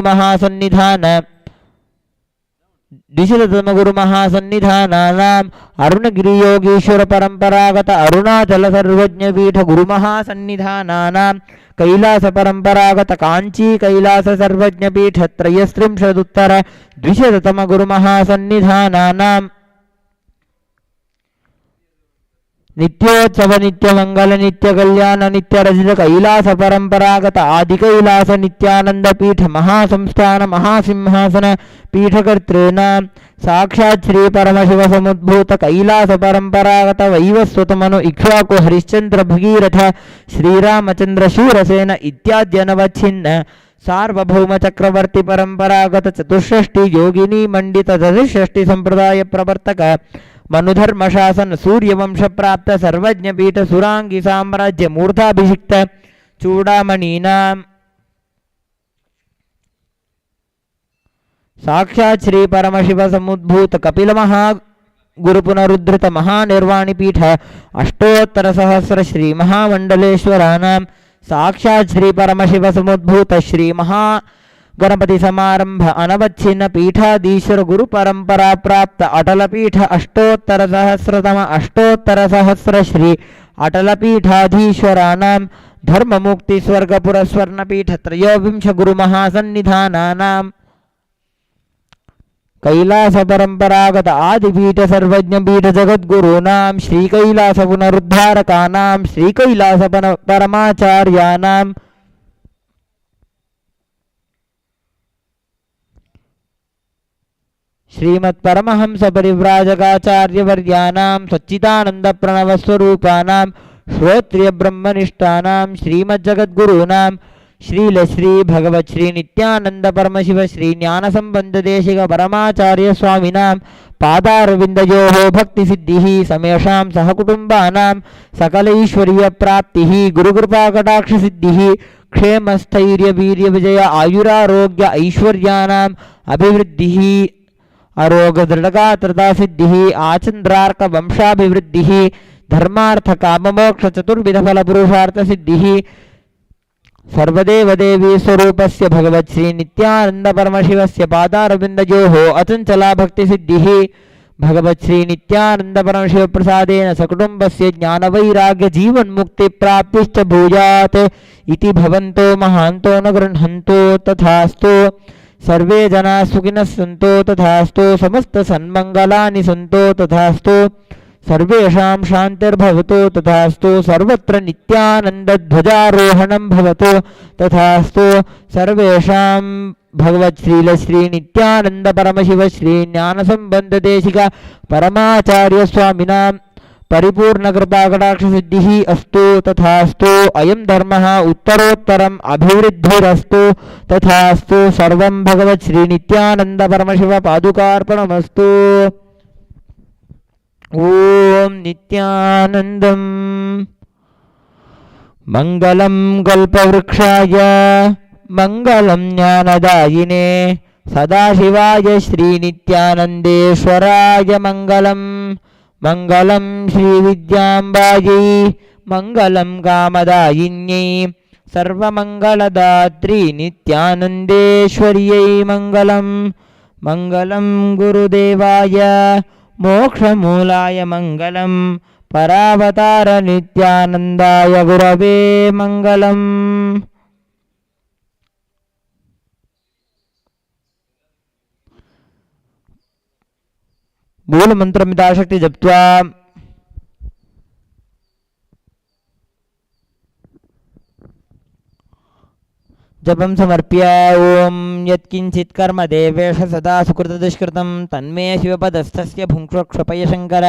महासन्निधानानां अरुणगिरि योगीश्वर परंपरागत अरुणाचल सर्वज्ञ पीठ गुरु महासन्निधानानां कैलास परंपरागत कांची कैलास सर्वज्ञ पीठ त्रयस्त्रिंशदुत्तर द्विशततम गुरु महासन्निधानानां नित्योत्सव नित्य मंगल नित्य कल्याण नित्य रजित कैलास परंपरागत आदि कैलास नित्यानंद पीठ महासंस्थान महासिंहासन पीठकर्तॄणां साक्षात् श्री परमशिव समुद्भूत कैलास परंपरागत वैवस्वत मनु इक्ष्वाकु हरिश्चंद्र भगीरथ श्रीरामचंद्र शूरसेन इत्याद्यनवच्छिन्न सार्वभौम चक्रवर्ती परंपरागत चतुष्षष्टि योगिनी मंडित चतुष्षष्टि संप्रदाय प्रवर्तक मनुधर्म शासन सूर्यवंश प्राप्त सर्वज्ञ पीठ सुरांगी साम्राज्य मूर्धाभिषिक्त चूड़ामणीनां साक्षात् श्री परमशिव समुद्भूत कपिल महा गुरु पुनरुद्धृत महानिर्वाणी पीठ अष्टोत्तर सहस्र श्री महामंडलेश्वरानां साक्षात् श्री परमशिव समुद्भूत श्री महा गणपति समारंभ अनवच्छिन्न पीठाधीश्वर गुरु परंपरा प्राप्त अटल पीठ अष्टोत्तर सहस्र श्री अटल पीठाधीश्वरानां धर्म मुक्ति स्वर्गपुर स्वर्ण पीठ त्रयोविंश गुरु महासन्निधानानां कैलास परंपरागत आदिपीठ सर्वज्ञ पीठ जगद्गुरूणां श्री कैलास पुनरुद्धारकानां श्री कैलास परमाचार्यानां श्रीमत् परमहंस परिव्राजकाचार्यवर्यानां सच्चिदानंद प्रणव स्वरूपानां श्रोत्रिय ब्रह्मनिष्ठानां श्रीमज्जगद्गुरूणां श्रील श्री भगवत् श्री नित्यानंद परमशिव श्री ज्ञान संबंध देशिक परमाचार्य स्वामिनां पादारविन्दयोः भक्ति सिद्धिः समेषां सहकुटुम्बानां सकलैश्वर्य प्राप्तिः गुरुकृपा कटाक्ष सिद्धिः क्षेम स्थैर्य वीर्य विजय आयुरारोग्य ऐश्वर्यानाम् अभिवृद्धिः अरोग दृढ़गात्रता सिद्धिः आचंद्रार्क वंशाभिवृद्धिः धर्मार्थ काममोक्ष चतुर्विध फल पुरुषार्थ सिद्धिः सर्वदेव देवी स्वरूपस्य भगवत् श्री नित्यानंद परमशिवस्य पादारविन्दयोः अचंचला भक्ति सिद्धिः भगवत् श्री नित्यानंद परमशिव प्रसादेन सकुटुम्बस्य ज्ञान वैराग्य जीवन मुक्ति प्राप्तिश्च भूयात् इति भवन्तो महान्तो न गृह्णन्तो तथास्तु सर्वे जना सुखिनः सन्तो तथास्तु समस्त सन्मंगलानि सन्तो तथास्तु सर्वेषां शान्तिर्भवतु तथास्तु सर्वत्र नित्यानंद ध्वजारोहणं भवतु तथास्तु सर्वेषां भगवत् श्रील श्री नित्यानंद परमशिव श्री ज्ञान संबंध देशिक परमाचार्य स्वामिनां परिपूर्ण कृपा कटाक्ष सिद्धिः अस्तु तथास्तु अयं धर्मः उत्तरोत्तरम् अभिवृद्धिरस्तु तथास्तु सर्वं भगवत् श्री नित्यानंद परमशिव पादुकार्पणमस्तु। ओम नित्यानंदं मंगलं कल्पवृक्षाय मंगलं ज्ञानदायिने सदाशिवाय श्री नित्यानंदेश्वराय मंगलं मंगलं श्री विद्यांबायै मङ्गलं कामदायिन्यै सर्वमङ्गलदात्री नित्यानन्देश्वर्यै मङ्गलं मङ्गलं गुरुदेवाय मोक्षमूलाय मङ्गलं परावतार नित्यानन्दाय गुरवे मङ्गलम् मूलमन्त्रमिदाशक्ति जप्त्वा जपं समर्प्य ॐ यत्किञ्चित् कर्म देवेश सदा सुकृतदुष्कृतं तन्मे शिवपदस्थस्य भुङ्क्ष्व क्षपय शङ्कर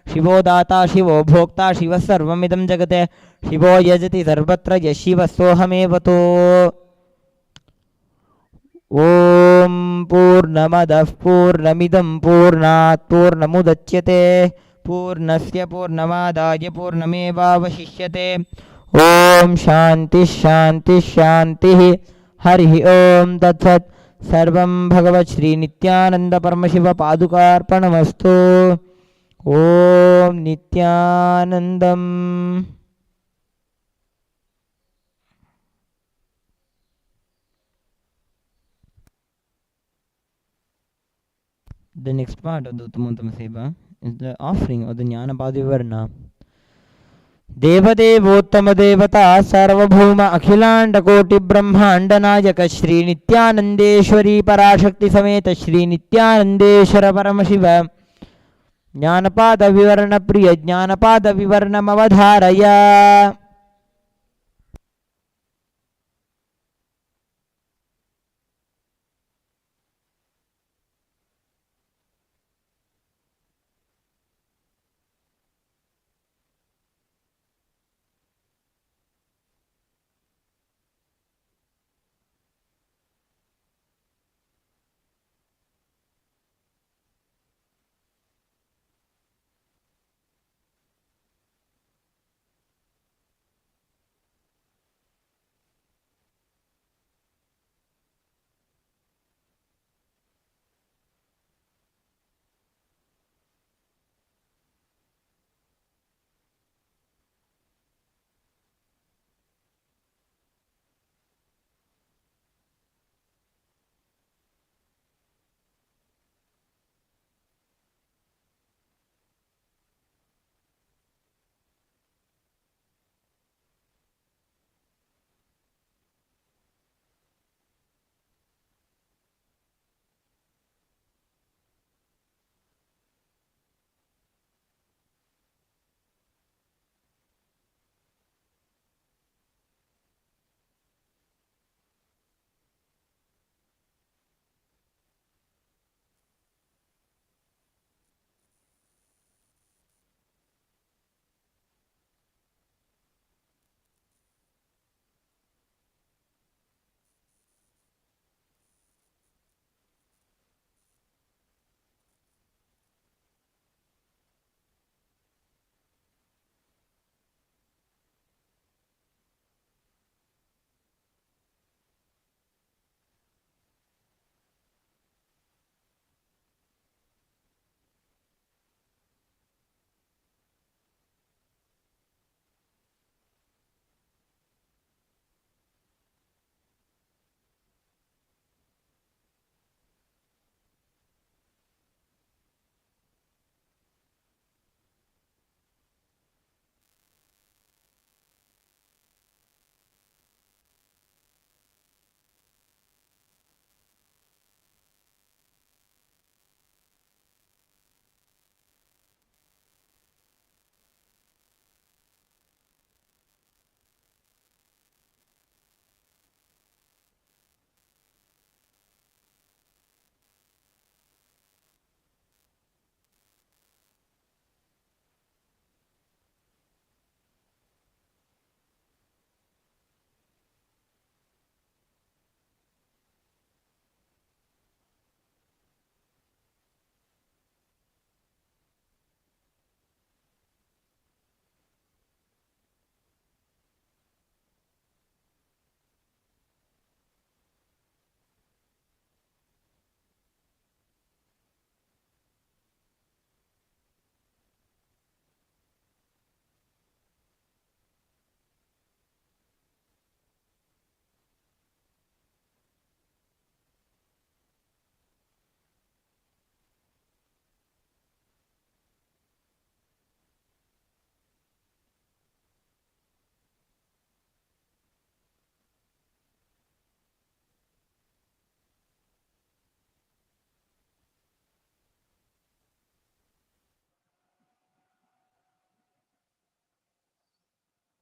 शिवो दाता शिवो भोक्ता शिवः सर्वमिदं जगत् शिवो यजति सर्वत्र यः शिवः सोऽहमेव तो ॐ पूर्णमदः पूर्णमिदं पूर्णात् पूर्णमुदच्यते पूर्णस्य पूर्णमादाय पूर्णमेवावशिष्यते ॐ शान्तिः शान्तिः शान्तिः हरिः ॐ तत्सत् सर्वं भगवत् श्री नित्यानंद परमशिव पादुकार्पणमस्तु ॐ नित्यानन्दम् The next part of the Uttamattama Seva is the offering of the Jnanapada Vivarna. देवदेवोत्तम देवता सार्वभौम अखिलांड कोटि ब्रह्मांड नायक श्री नित्यानंदेश्वरी पराशक्ति समेत श्री नित्यानंदेश्वर परमशिव ज्ञानपाद विवरण प्रिय ज्ञानपाद विवरणमवधारय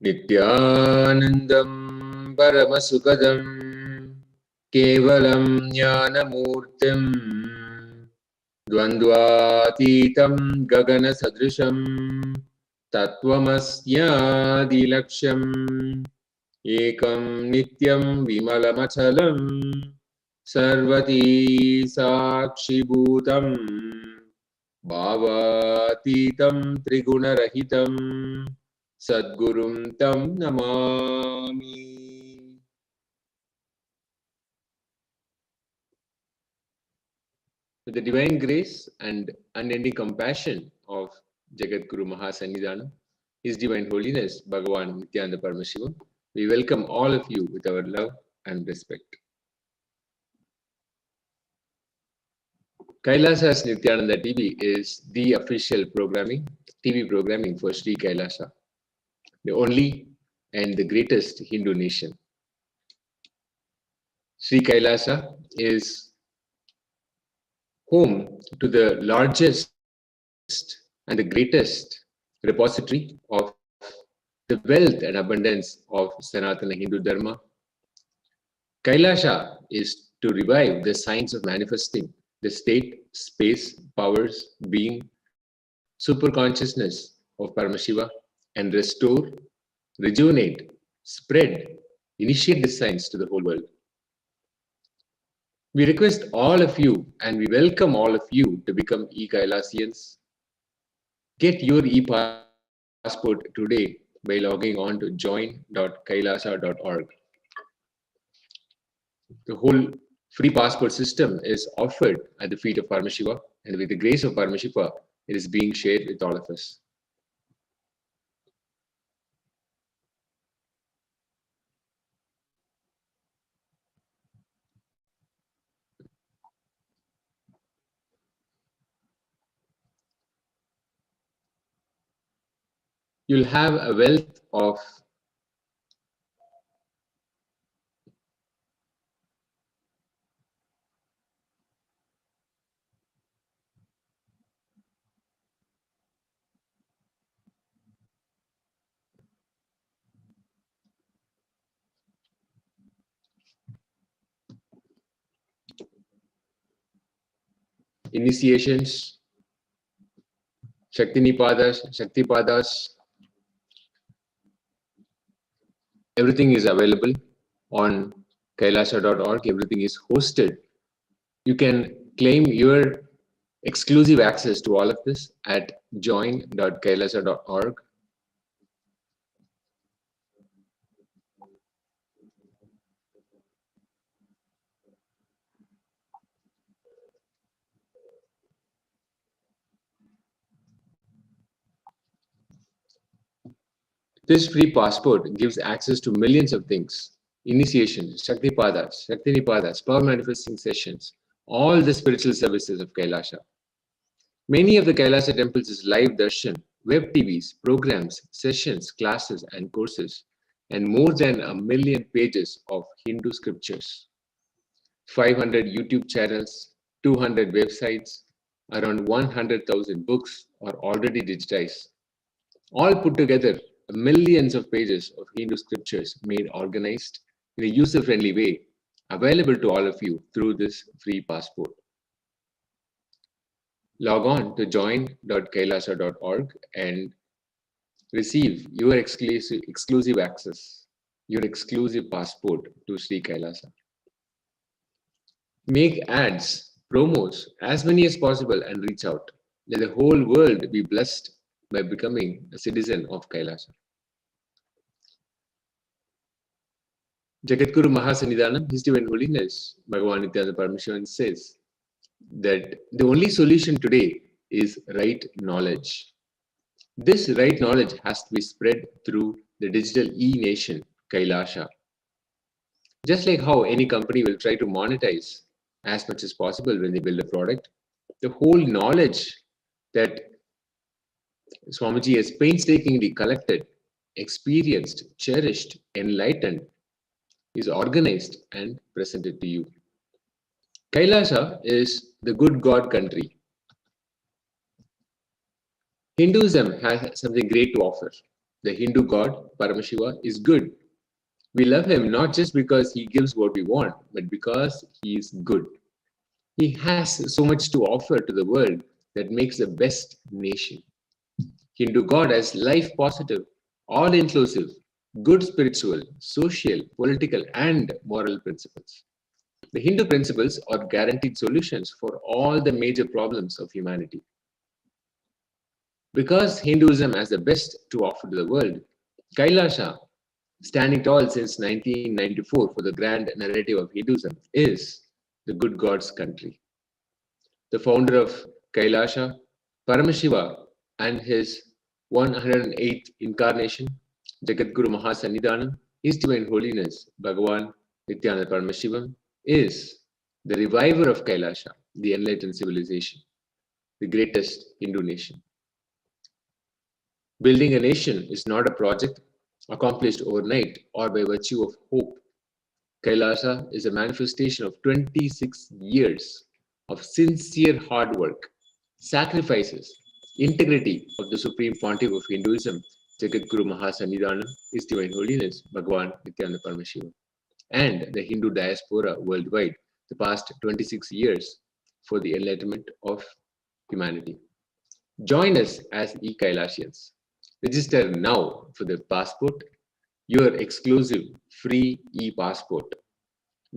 नित्यानन्दं परमसुखदं केवलं ज्ञानमूर्तिं द्वन्द्वातीतं गगनसदृशं तत्त्वमस्यादिलक्ष्यम् एकं नित्यं विमलमचलं सर्वती साक्षिभूतं भावातीतं त्रिगुणरहितं सद्गुरुं तं Namami. With the divine grace and unending compassion of Jagat Guru Mahasannidhanam, His Divine Holiness Bhagavan Nithyananda Paramashivam, we welcome all of you with our love and respect. Kailasa's Nithyananda TV is the official TV programming for Sri Kailasa, the only and the greatest Hindu nation. Sri Kailasa is home to the largest and the greatest repository of the wealth and abundance of Sanatana Hindu Dharma. Kailasa is to revive the science of manifesting the state, space, powers, being, superconsciousness of Paramashiva and restore, rejuvenate, spread, initiate this science to the whole world. We request all of you and we welcome all of you to become e-Kailasians. Get your e-passport today by logging on to join.kailasa.org. The whole free passport system is offered at the feet of Paramashiva, and with the grace of Paramashiva, it is being shared with all of us. You'll have a wealth of initiations, Shaktipadas. Everything is available on kailasa.org. Everything is hosted. You can claim your exclusive access to all of this at join.kailasa.org. This free passport gives access to millions of things. Initiation, Shaktinipadas, power manifesting sessions, all the spiritual services of Kailasa. Many of the Kailasa temples is live darshan, web TVs, programs, sessions, classes and courses, and more than 1 million pages of Hindu scriptures. 500 YouTube channels, 200 websites, around 100,000 books are already digitized. All put together, millions of pages of Hindu scriptures made organized in a user-friendly way, available to all of you through this free passport. Log on to join.kailasa.org and receive your exclusive access, your exclusive passport to Sri Kailasa. Make ads, promos, as many as possible and reach out. Let the whole world be blessed by becoming a citizen of Kailasa. Jagadguru Mahasannidhanam, His Divine Holiness, Bhagavan Nithyananda Paramashivam says that the only solution today is right knowledge. This right knowledge has to be spread through the digital e-nation, Kailasa. Just like how any company will try to monetize as much as possible when they build a product, the whole knowledge that Swamiji has painstakingly collected, experienced, cherished, enlightened, is organized and presented to you. Kailasa is the good God country. Hinduism has something great to offer. The Hindu god, Paramashiva, is good. We love him not just because he gives what we want, but because he is good. He has so much to offer to the world that makes the best nation. Hindu God as life positive, all inclusive, good spiritual, social, political, and moral principles. The Hindu principles are guaranteed solutions for all the major problems of humanity. Because Hinduism has the best to offer to the world, Kailasha, standing tall since 1994 for the grand narrative of Hinduism, is the good God's country. The founder of Kailasha, Paramashiva, and his 108th incarnation, Jagadguru Mahasannidhanam, His Divine Holiness, Bhagavan Nithyananda Paramashivam, is the reviver of Kailasha, the enlightened civilization, the greatest Hindu nation. Building a nation is not a project accomplished overnight or by virtue of hope. Kailasha is a manifestation of 26 years of sincere hard work, sacrifices, integrity of the Supreme Pontiff of Hinduism, Jagadguru Mahasannidhanam, His Divine Holiness, Bhagavan Nithyananda Paramashivam, and the Hindu diaspora worldwide the past 26 years for the enlightenment of humanity. Join us as e-Kailasians. Register now for the passport, your exclusive free e-passport.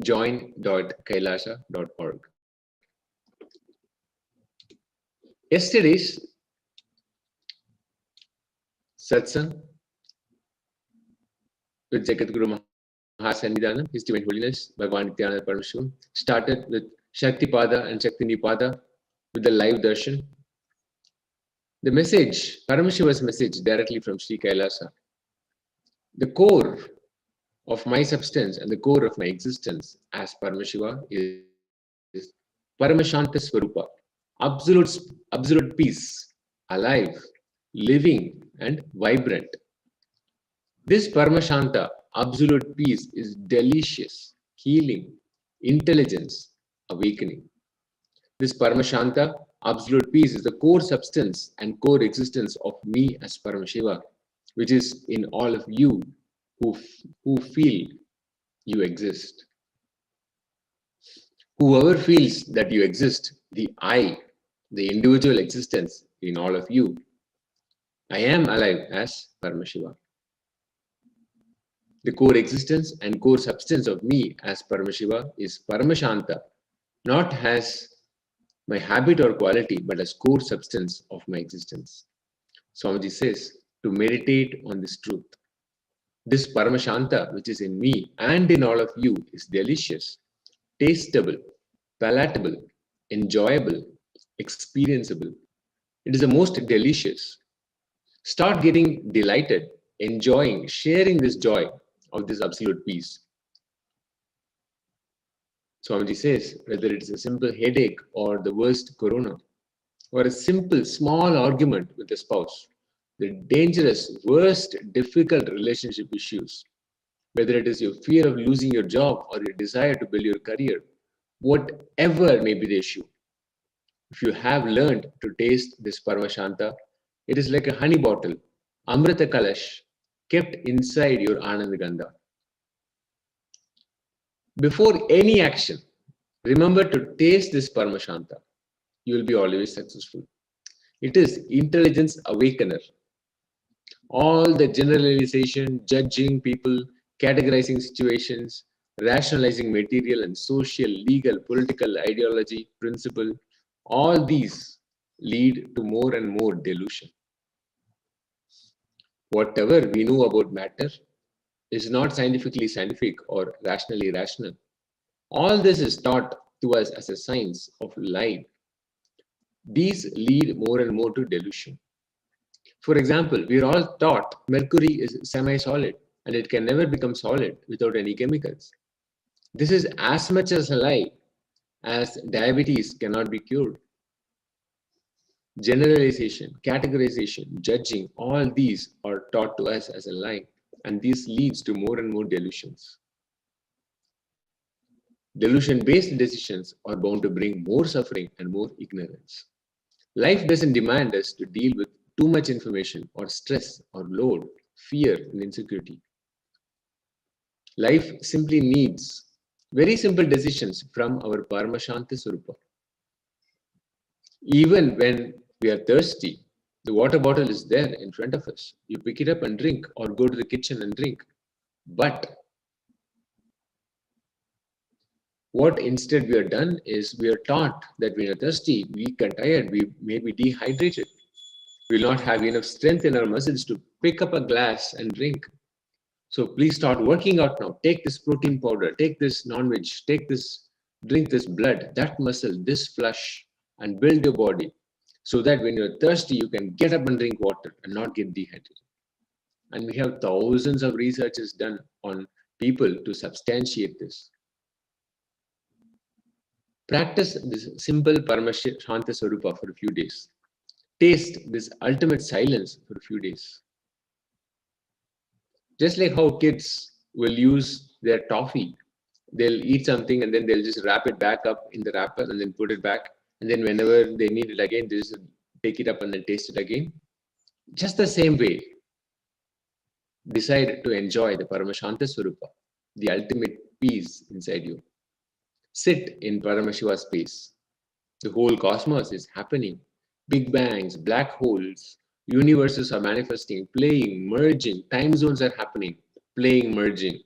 Join.kailasha.org. Yesterday's Satsang with Jagadguru Mahasannidhanam, His Divine Holiness, Bhagavan Nithyananda Paramashivam, started with Shaktipada and Shaktinipada with the live darshan. The message, Paramashiva's message directly from Sri Kailasa. The core of my substance and the core of my existence as Paramashiva is Paramashanta Swarupa, absolute peace, alive, living, and vibrant. This Paramashanta, absolute peace, is delicious, healing, intelligence, awakening. This Paramashanta, absolute peace, is the core substance and core existence of me as Paramashiva, which is in all of you who feel you exist. Whoever feels that you exist, the I, the individual existence in all of you, I am alive as Paramashiva. The core existence and core substance of me as Paramashiva is Paramashanta, not as my habit or quality, but as core substance of my existence. Swamiji says to meditate on this truth. This Paramashanta, which is in me and in all of you, is delicious, tasteable, palatable, enjoyable, experienceable. It is the most delicious. Start getting delighted, enjoying, sharing this joy of this absolute peace. Swamiji says, whether it is a simple headache or the worst corona, or a simple small argument with a spouse, the dangerous, worst, difficult relationship issues, whether it is your fear of losing your job or your desire to build your career, whatever may be the issue, if you have learned to taste this Paramashanta, it is like a honey bottle, Amrita Kalash, kept inside your Anand Gandha. Before any action, remember to taste this Paramashanta. You will be always successful. It is intelligence awakener. All the generalization, judging people, categorizing situations, rationalizing material and social, legal, political, ideology, principle, all these lead to more and more delusion. Whatever we know about matter is not scientifically scientific or rationally rational. All this is taught to us as a science of light. These lead more and more to delusion. For example, we are all taught mercury is semi-solid and it can never become solid without any chemicals. This is as much as a lie as diabetes cannot be cured. Generalization, categorization, judging, all these are taught to us as a lie, and this leads to more and more delusions. Delusion-based decisions are bound to bring more suffering and more ignorance. Life doesn't demand us to deal with too much information or stress or load fear, and insecurity. Life simply needs very simple decisions from our Paramashanta Swarupa. Even when we are thirsty, the water bottle is there in front of us. You pick it up and drink, or go to the kitchen and drink. But what instead we are done is we are taught that when we are thirsty, weak and tired, we may be dehydrated. We will not have enough strength in our muscles to pick up a glass and drink. So please start working out now. Take this protein powder, take this non-veg, take this, drink this blood, that muscle, this flush, and build your body so that when you're thirsty, you can get up and drink water and not get dehydrated. And we have thousands of researches done on people to substantiate this. Practice this simple Paramashanta Swarupa for a few days. Taste this ultimate silence for a few days. Just like how kids will use their toffee, they'll eat something and then they'll just wrap it back up in the wrapper and then put it back. And then whenever they need it again, they just take it up and then taste it again. Just the same way, decide to enjoy the Paramashanta Swarupa, the ultimate peace inside you. Sit in Paramashiva space. The whole cosmos is happening. Big bangs, black holes, universes are manifesting, playing, merging, time zones are happening, playing, merging.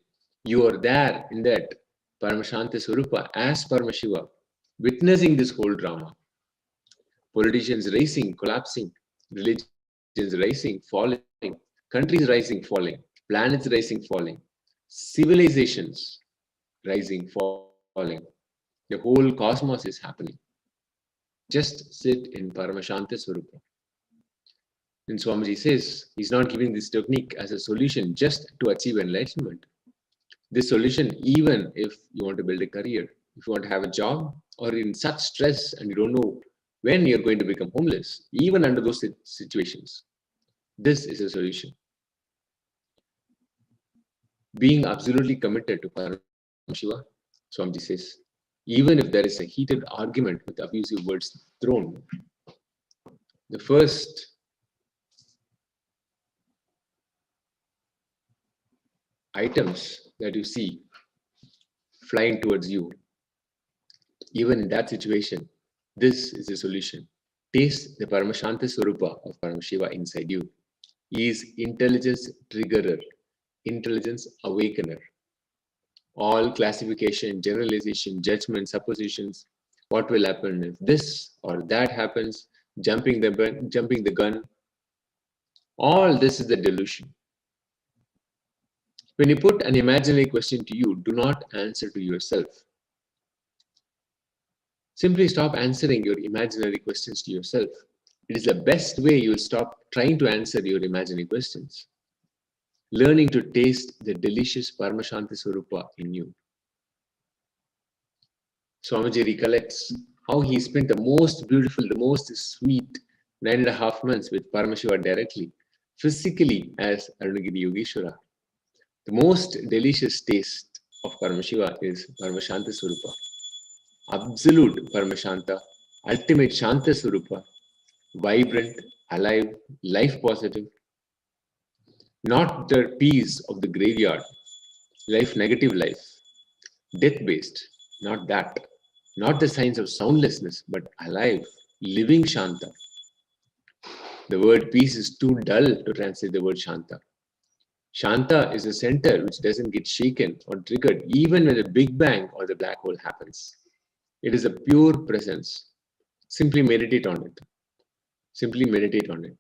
You are there in that Paramashanta Swarupa as Paramashiva, witnessing this whole drama. Politicians rising, collapsing, religions rising, falling, countries rising, falling, planets rising, falling, civilizations rising, falling. The whole cosmos is happening. Just sit in Paramashanta Swarupa. And Swamiji says he's not giving this technique as a solution just to achieve enlightenment. This solution, even if you want to build a career, if you want to have a job, or in such stress and you don't know when you're going to become homeless, even under those situations, this is a solution. Being absolutely committed to Paramashiva, Swamiji says, even if there is a heated argument with abusive words thrown, the first items that you see flying towards you, even in that situation, this is the solution. Taste the Paramashanta Swarupa of Paramashiva inside you. He is intelligence triggerer, intelligence awakener. All classification, generalization, judgment, suppositions, what will happen if this or that happens, jumping the gun, all this is the delusion. When you put an imaginary question to you, do not answer to yourself. Simply stop answering your imaginary questions to yourself. It is the best way you will stop trying to answer your imaginary questions. Learning to taste the delicious Paramashanta Swarupa in you. Swamiji recollects how he spent the most beautiful, the most sweet 9.5 months with Paramashiva directly, physically as Arunagiri Yogeshwara. The most delicious taste of Paramashiva is Paramashanta Swarupa. Absolute Paramashanta, ultimate Shanta Swarupa, vibrant, alive, life positive. Not the peace of the graveyard, life negative life, death-based, not that. Not the signs of soundlessness, but alive, living Shanta. The word peace is too dull to translate the word Shanta. Shanta is a center which doesn't get shaken or triggered even when the Big Bang or the black hole happens. It is a pure presence. Simply meditate on it. Simply meditate on it.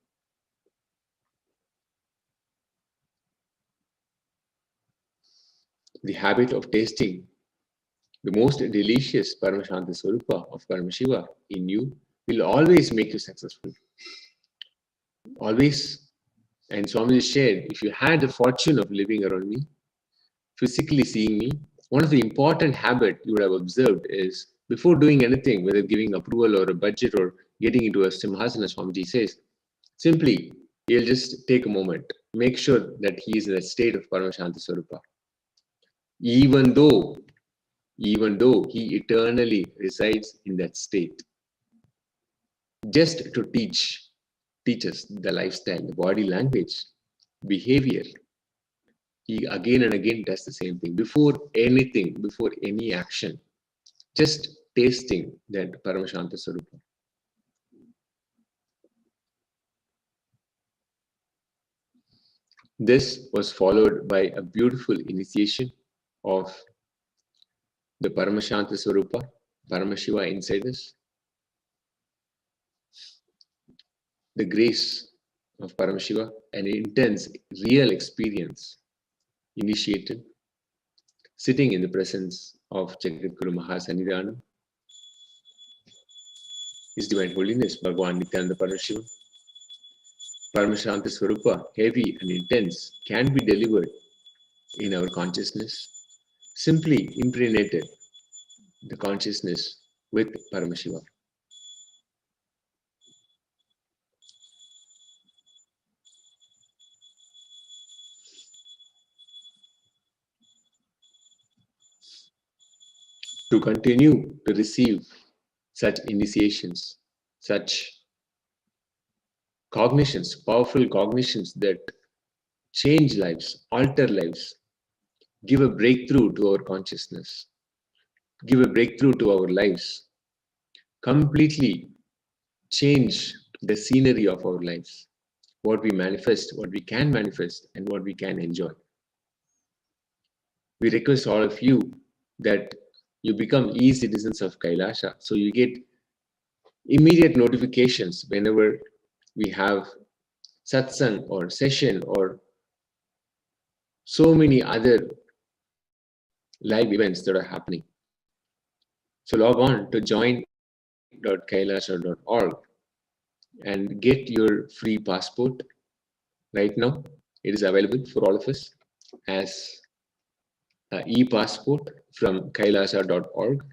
The habit of tasting the most delicious Paramashanta Swarupa of Paramashiva in you will always make you successful. Always. And Swamiji shared, if you had the fortune of living around me, physically seeing me, one of the important habits you would have observed is before doing anything, whether giving approval or a budget or getting into a Simhasana, Swamiji says, simply, you'll just take a moment, make sure that he is in a state of Paramashanta Swarupa. Even though he eternally resides in that state. Just to teach us the lifestyle, the body language. behavior. He again and again does the same thing. Before anything, before any action, just tasting that Paramashanta Swarupa. This was followed by a beautiful initiation of the Paramashanta Swarupa, Paramashiva inside us. The grace of Paramashiva, an intense, real experience initiated, sitting in the presence of Jagadguru Mahasannidhanam, His Divine Holiness Bhagavan Nithyananda Paramashivam. Paramashanta Swarupa, heavy and intense, can be delivered in our consciousness. Simply impregnated the consciousness with Paramashiva. To continue to receive such initiations, such cognitions, powerful cognitions that change lives, alter lives, give a breakthrough to our consciousness, give a breakthrough to our lives, completely change the scenery of our lives, what we manifest, what we can manifest, and what we can enjoy. We request all of you that you become e-citizens of Kailasha, so you get immediate notifications whenever we have satsang or session or so many other live events that are happening. So log on to join.kailasha.org and get your free passport. Right now, it is available for all of us as an e-passport from kailasha.org.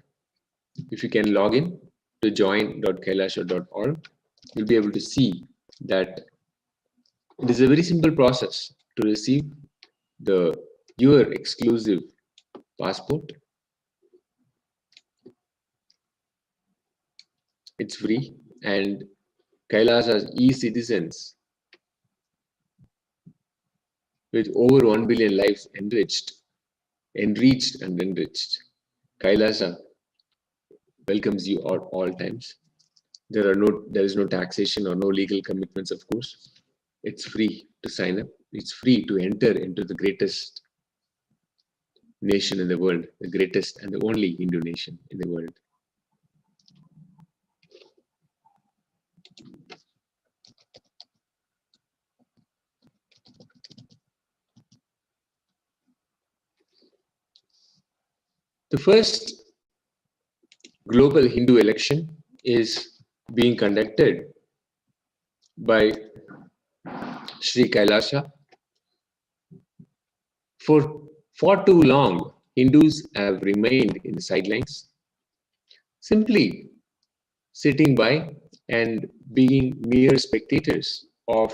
If you can log in to join.kailasha.org, you'll be able to see that it is a very simple process to receive your exclusive passport. It's free, and Kailasha's e-citizens with over 1 billion lives enriched. Kailasha welcomes you at all times. There is no taxation or no legal commitments, of course. It's free to sign up. It's free to enter into the greatest nation in the world, the greatest and the only Hindu nation in the world. The first global Hindu election is being conducted by Sri Kailasha. For far too long, Hindus have remained in the sidelines, simply sitting by and being mere spectators of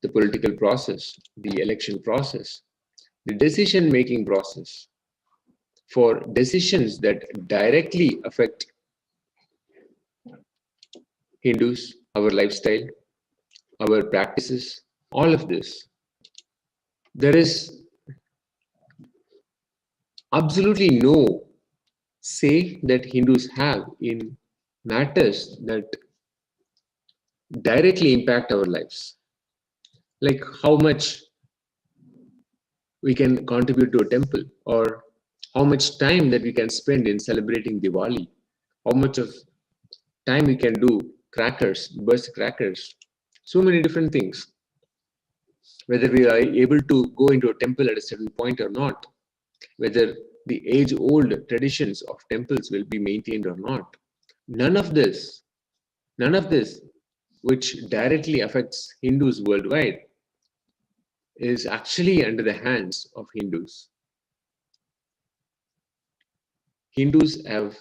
the political process, the election process, the decision-making process for decisions that directly affect Hindus, our lifestyle, our practices, all of this. There is absolutely no say that Hindus have in matters that directly impact our lives. Like how much we can contribute to a temple, or how much time that we can spend in celebrating Diwali, how much of time we can do crackers, burst crackers, so many different things. Whether we are able to go into a temple at a certain point or not, whether the age-old traditions of temples will be maintained or not. None of this, which directly affects Hindus worldwide, is actually under the hands of Hindus. Hindus have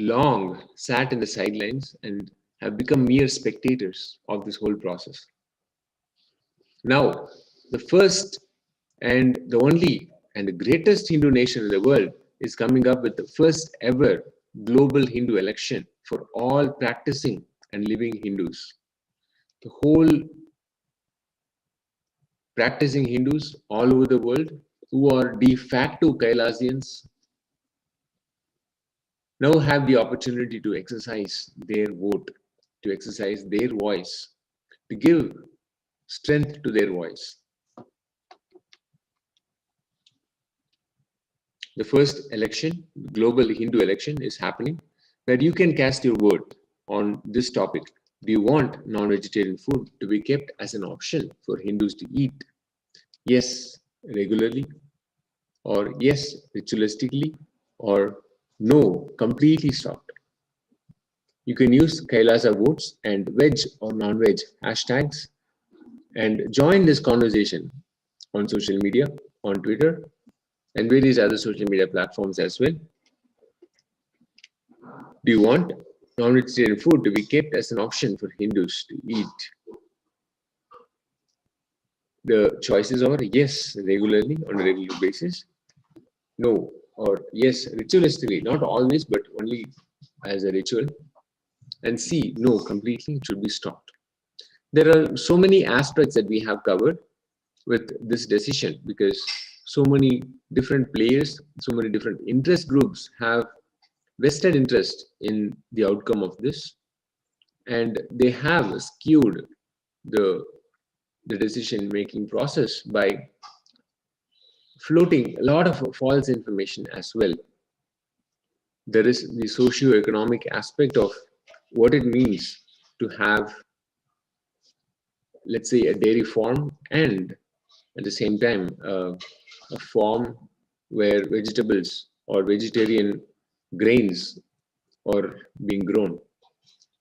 long sat in the sidelines and have become mere spectators of this whole process. Now, the first and the only and the greatest Hindu nation in the world is coming up with the first ever global Hindu election for all practicing and living Hindus. The whole practicing Hindus all over the world who are de facto Kailasians now have the opportunity to exercise their vote, to exercise their voice, to give strength to their voice. The first election, global Hindu election, is happening, where you can cast your vote on this topic. Do you want non-vegetarian food to be kept as an option for Hindus to eat? Yes, regularly, or yes, ritualistically, or no, completely stopped. You can use Kailasa votes and veg or non-veg hashtags and join this conversation on social media, on Twitter, and various other social media platforms as well. Do you want non-vegetarian food to be kept as an option for Hindus to eat? The choices are yes, regularly, on a regular basis, no, or yes, ritualistically, not always, but only as a ritual, and C, no, completely, it should be stopped. There are so many aspects that we have covered with this decision because so many different players, so many different interest groups have vested interest in the outcome of this, and they have skewed the decision-making process by floating a lot of false information as well. There is the socio-economic aspect of what it means to have, let's say, a dairy farm and at the same time a farm where vegetables or vegetarian grains are being grown.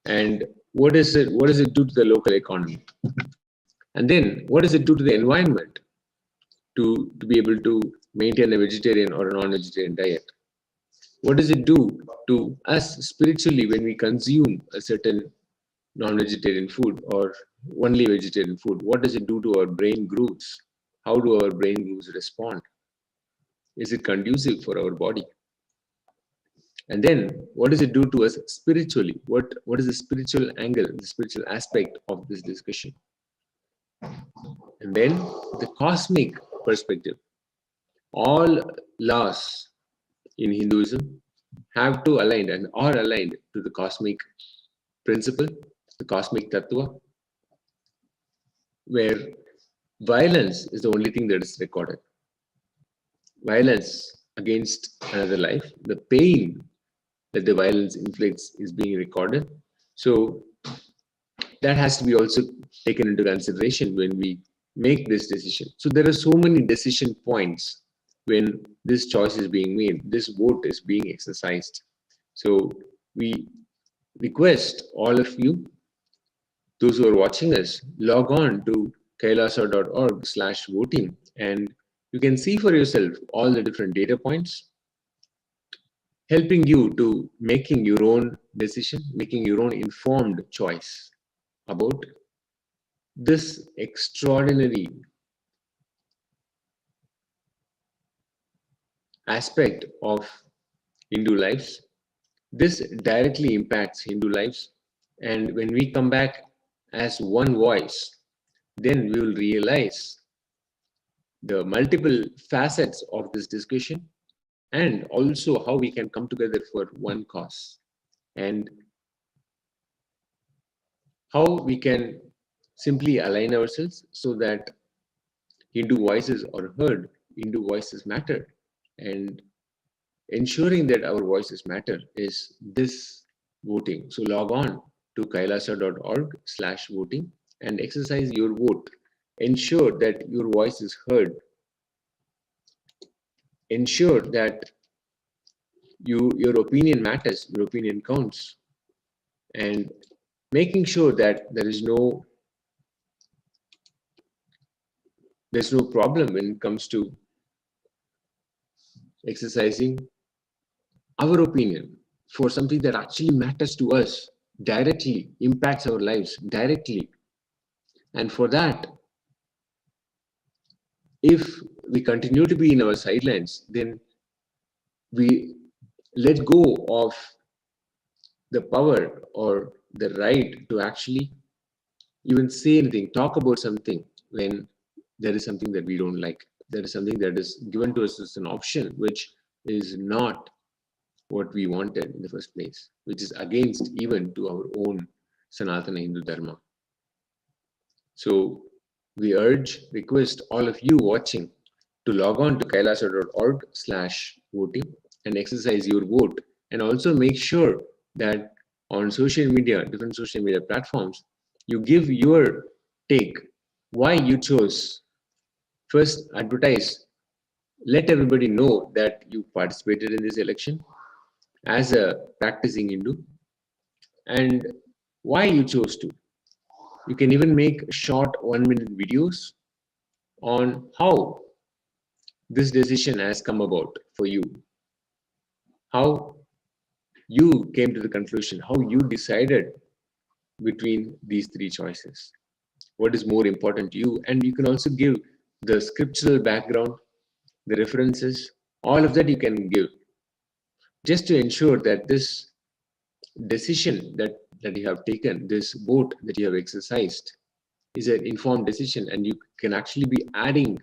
And what does it do to the local economy? And then what does it do to the environment to be able to maintain a vegetarian or a non-vegetarian diet? What does it do to us spiritually when we consume a certain non-vegetarian food or only vegetarian food? What does it do to our brain grooves? How do our brain grooves respond? Is it conducive for our body? And then what does it do to us spiritually? What is the spiritual angle, the spiritual aspect of this discussion? And then the cosmic perspective. All laws in Hinduism have to align and are aligned to the cosmic principle, the cosmic tattva, where violence is the only thing that is recorded. Violence against another life, the pain that the violence inflicts is being recorded. So that has to be also taken into consideration when we make this decision. So there are so many decision points when this choice is being made, this vote is being exercised. So we request all of you, those who are watching us, log on to kailasa.org/voting and you can see for yourself all the different data points, helping you to making your own decision, making your own informed choice about this extraordinary aspect of Hindu lives. This directly impacts Hindu lives. And when we come back as one voice, then we will realize the multiple facets of this discussion and also how we can come together for one cause and how we can simply align ourselves so that Hindu voices are heard, Hindu voices matter, and ensuring that our voices matter is this voting. So log on to kailasa.org/voting and exercise your vote. Ensure that your voice is heard. Ensure that your opinion matters, your opinion counts, and making sure that there's no problem when it comes to exercising our opinion for something that actually matters to us, directly impacts our lives directly. And for that, if we continue to be in our sidelines, then we let go of the power or the right to actually even say anything, talk about something when there is something that we don't like. There is something that is given to us as an option, which is not what we wanted in the first place, which is against even to our own Sanatana Hindu Dharma. So we request all of you watching to log on to kailasa.org/voting and exercise your vote, and also make sure that on social media, different social media platforms, you give your take, why you chose. First, advertise, let everybody know that you participated in this election as a practicing Hindu and why you chose to. You can even make short 1-minute videos on how this decision has come about for you, how you came to the conclusion, how you decided between these three choices, what is more important to you. And you can also give the scriptural background, the references, all of that you can give, just to ensure that this decision that you have taken, this vote that you have exercised, is an informed decision, and you can actually be adding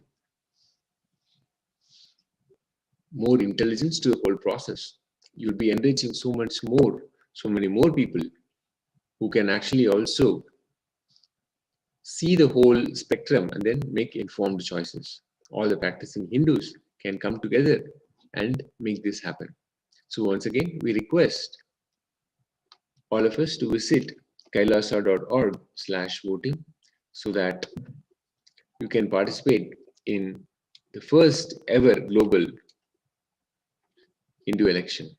more intelligence to the whole process. You'll be enriching so many more people who can actually also see the whole spectrum and then make informed choices. All the practicing Hindus can come together and make this happen. So once again, we request all of us to visit kailasa.org/voting so that you can participate in the first ever global Hindu election.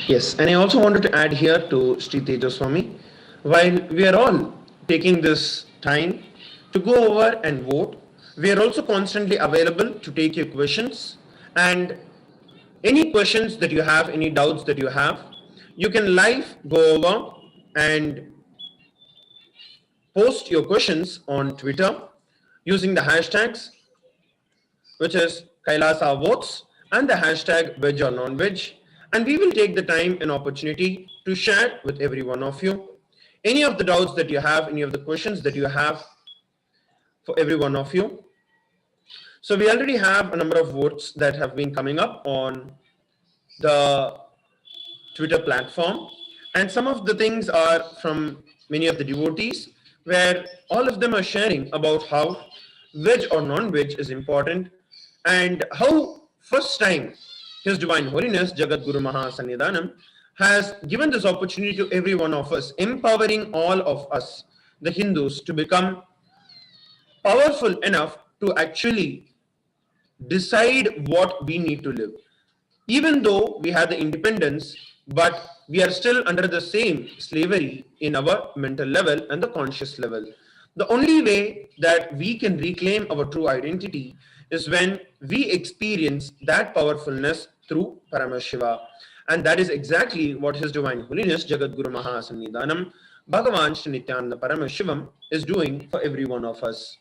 Yes, and I also wanted to add here to Sri Tejaswami, while we are all taking this time to go over and vote, we are also constantly available to take your questions, and any questions that you have, any doubts that you have, you can live go over and post your questions on Twitter using the hashtags, which is Kailasa Votes and the hashtag veg or non-veg. And we will take the time and opportunity to share with every one of you any of the doubts that you have, any of the questions that you have for every one of you. So we already have a number of votes that have been coming up on the Twitter platform. And some of the things are from many of the devotees, where all of them are sharing about how veg or non-veg is important, and how first time His Divine Holiness Jagat Guru Mahasannidhanam has given this opportunity to every one of us, empowering all of us, the Hindus, to become powerful enough to actually decide what we need to live. Even though we have the independence, but we are still under the same slavery in our mental level and the conscious level. The only way that we can reclaim our true identity is when we experience that powerfulness through Paramashiva. And that is exactly what His Divine Holiness Jagat Guru Mahasannidhanam Bhagavan Shri Nithyananda Paramashivam is doing for every one of us.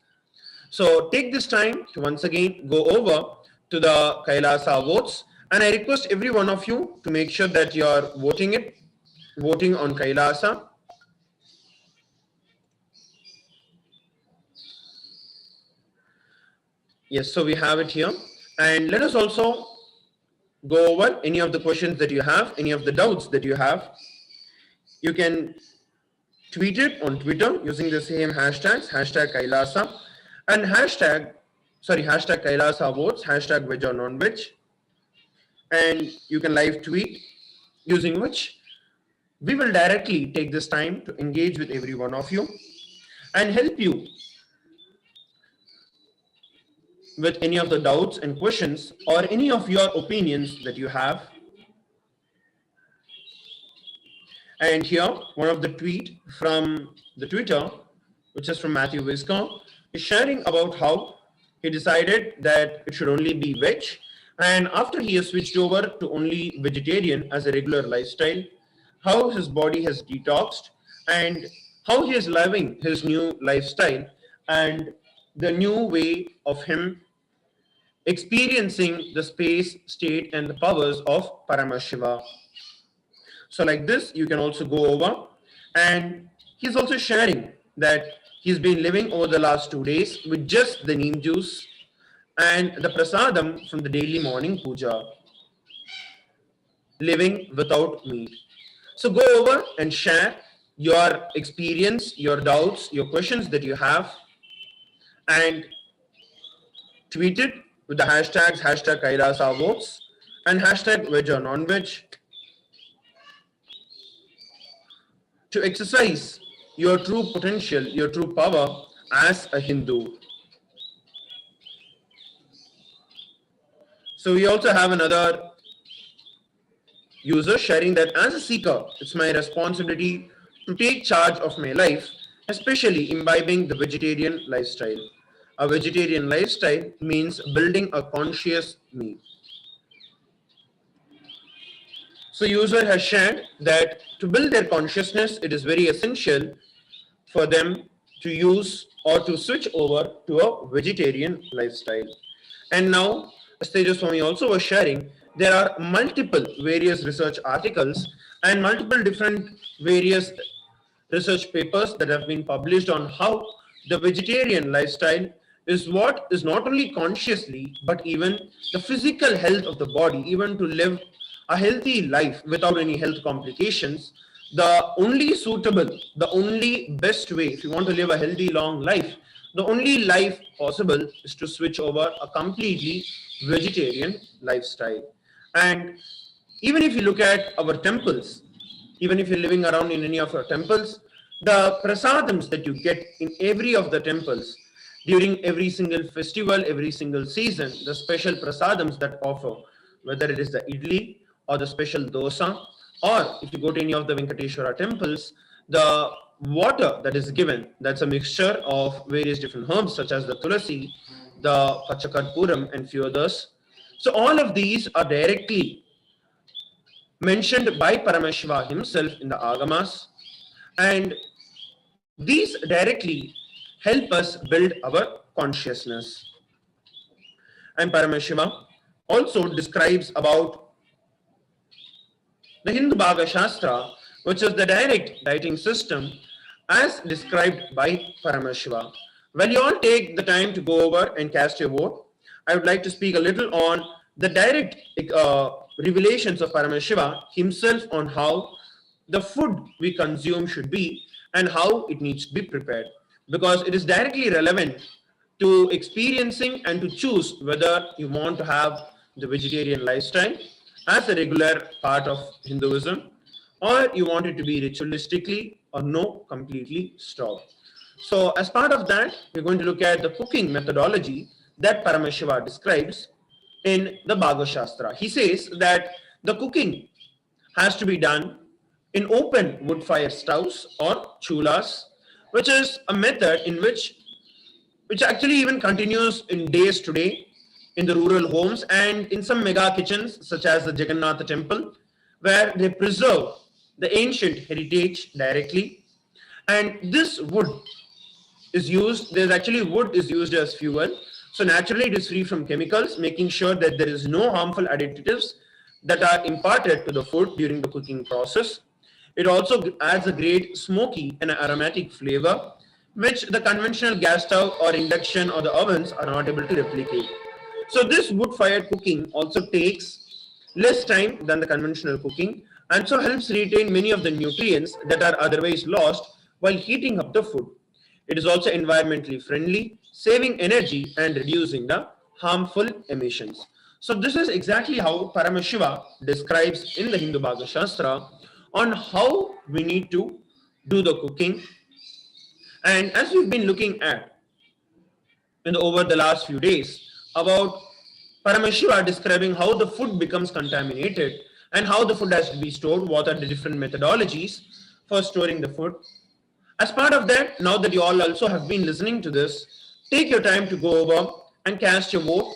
So take this time to once again go over to the Kailasa votes, and I request every one of you to make sure that you are voting on Kailasa. Yes, so we have it here, and let us also go over any of the questions that you have, any of the doubts that you have. You can tweet it on Twitter using the same hashtags, hashtag Kailasa and hashtag Kailasa votes, hashtag veg or non-veg. And you can live tweet, using which we will directly take this time to engage with every one of you and help you with any of the doubts and questions or any of your opinions that you have. And here, one of the tweet from the Twitter, which is from Matthew Wisker, is sharing about how he decided that it should only be veg, and after he has switched over to only vegetarian as a regular lifestyle, how his body has detoxed and how he is living his new lifestyle and the new way of him experiencing the space, state, and the powers of Paramashiva. So like this, you can also go over, and he's also sharing that he's been living over the last 2 days with just the neem juice and the prasadam from the daily morning puja, living without meat. So go over and share your experience, your doubts, your questions that you have, and tweet it with the hashtags hashtag Kailasa votes and hashtag veg or non-veg to exercise your true potential, your true power as a Hindu. So we also have another user sharing that as a seeker, it's my responsibility to take charge of my life, especially imbibing the vegetarian lifestyle. A vegetarian lifestyle means building a conscious me. So user has shared that to build their consciousness, it is very essential for them to use or to switch over to a vegetarian lifestyle. And now, as Tejaswami also was sharing, there are multiple various research articles and multiple different various research papers that have been published on how the vegetarian lifestyle is what is not only consciously, but even the physical health of the body, even to live a healthy life without any health complications. The only suitable, the only best way, if you want to live a healthy long life, the only life possible is to switch over a completely vegetarian lifestyle. And even if you look at our temples, even if you're living around in any of our temples, the prasadams that you get in every of the temples during every single festival, every single season, the special prasadams that offer, whether it is the idli or the special dosa, or if you go to any of the Venkateshwara temples, the water that is given, that's a mixture of various different herbs such as the tulasi, the pachakadpuram, and few others. So all of these are directly mentioned by Paramashiva himself in the Agamas, and these directly help us build our consciousness. And Paramashiva also describes about the Hindu Bhaga Shastra, which is the direct dieting system as described by Paramashiva. While you all take the time to go over and cast your vote, I would like to speak a little on the direct revelations of Paramashiva himself on how the food we consume should be and how it needs to be prepared, because it is directly relevant to experiencing and to choose whether you want to have the vegetarian lifestyle as a regular part of Hinduism, or you want it to be ritualistically or no, completely stopped. So as part of that, we're going to look at the cooking methodology that Paramashiva describes in the Bhaga Shastra. He says that the cooking has to be done in open wood fire stoves or chulas, which is a method in which actually even continues in days today in the rural homes and in some mega kitchens such as the Jagannath temple, where they preserve the ancient heritage directly. And this wood is used, wood is used as fuel. So naturally it is free from chemicals, making sure that there is no harmful additives that are imparted to the food during the cooking process. It also adds a great smoky and aromatic flavor, which the conventional gas stove or induction or the ovens are not able to replicate. So this wood-fired cooking also takes less time than the conventional cooking, and so helps retain many of the nutrients that are otherwise lost while heating up the food. It is also environmentally friendly, saving energy and reducing the harmful emissions. So this is exactly how Paramashiva describes in the Hindu Bhaga Shastra on how we need to do the cooking. And as we've been looking at over the last few days about Paramashiva describing how the food becomes contaminated and how the food has to be stored, what are the different methodologies for storing the food. As part of that, now that you all also have been listening to this, take your time to go over and cast your vote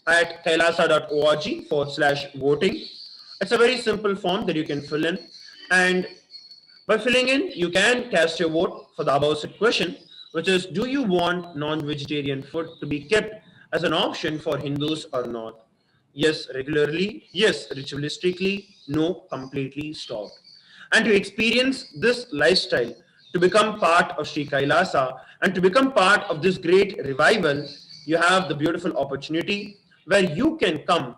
at kailasa.org/voting. It's a very simple form that you can fill in, and by filling in, you can cast your vote for the above said question, which is, do you want non-vegetarian food to be kept as an option for Hindus or not? Yes, regularly. Yes, ritualistically. No, completely stopped. And to experience this lifestyle, to become part of Sri Kailasa and to become part of this great revival, you have the beautiful opportunity where you can come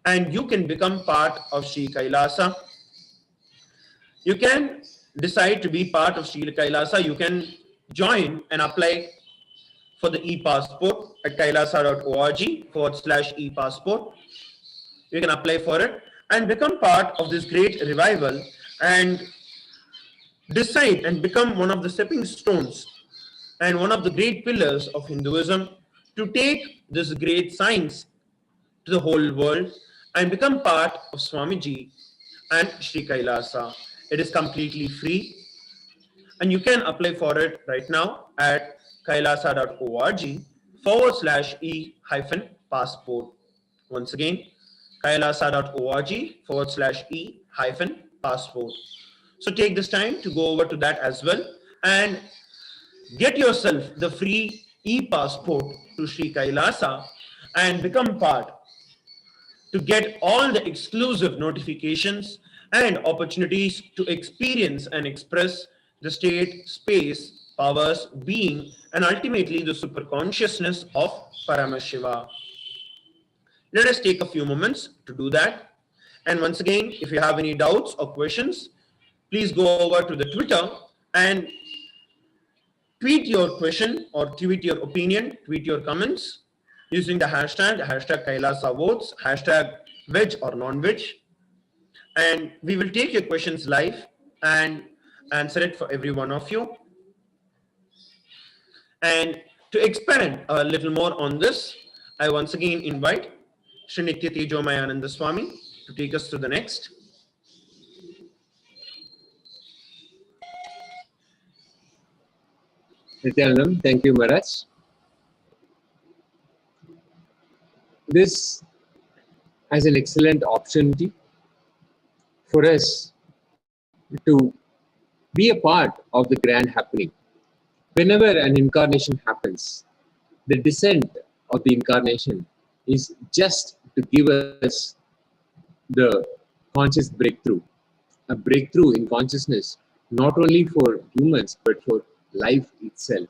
and you can become part of Sri Kailasa. You can decide to be part of Sri Kailasa. You can join and apply for the e-passport at kailasa.org/e-passport. You can apply for it and become part of this great revival and decide and become one of the stepping stones and one of the great pillars of Hinduism to take this great science to the whole world and become part of Swamiji and Sri Kailasa. It is completely free and you can apply for it right now at kailasa.org/e-passport. Once again, kailasa.org/e-passport. So take this time to go over to that as well and get yourself the free e-passport to Sri Kailasa and become part to get all the exclusive notifications and opportunities to experience and express the state, space, powers, being, and ultimately the super consciousness of Paramashiva. Let us take a few moments to do that. And once again, if you have any doubts or questions, please go over to the Twitter and tweet your question or tweet your opinion, tweet your comments using the hashtag Kailasa votes, hashtag veg or non-veg. And we will take your questions live and answer it for every one of you. And to expand a little more on this, I once again invite Sri Nithyananda Swami to take us to the next. Nithyanandam, thank you, Maharaj. This as an excellent opportunity for us to be a part of the grand happening. Whenever an incarnation happens, the descent of the incarnation is just to give us the conscious breakthrough, a breakthrough in consciousness, not only for humans, but for life itself,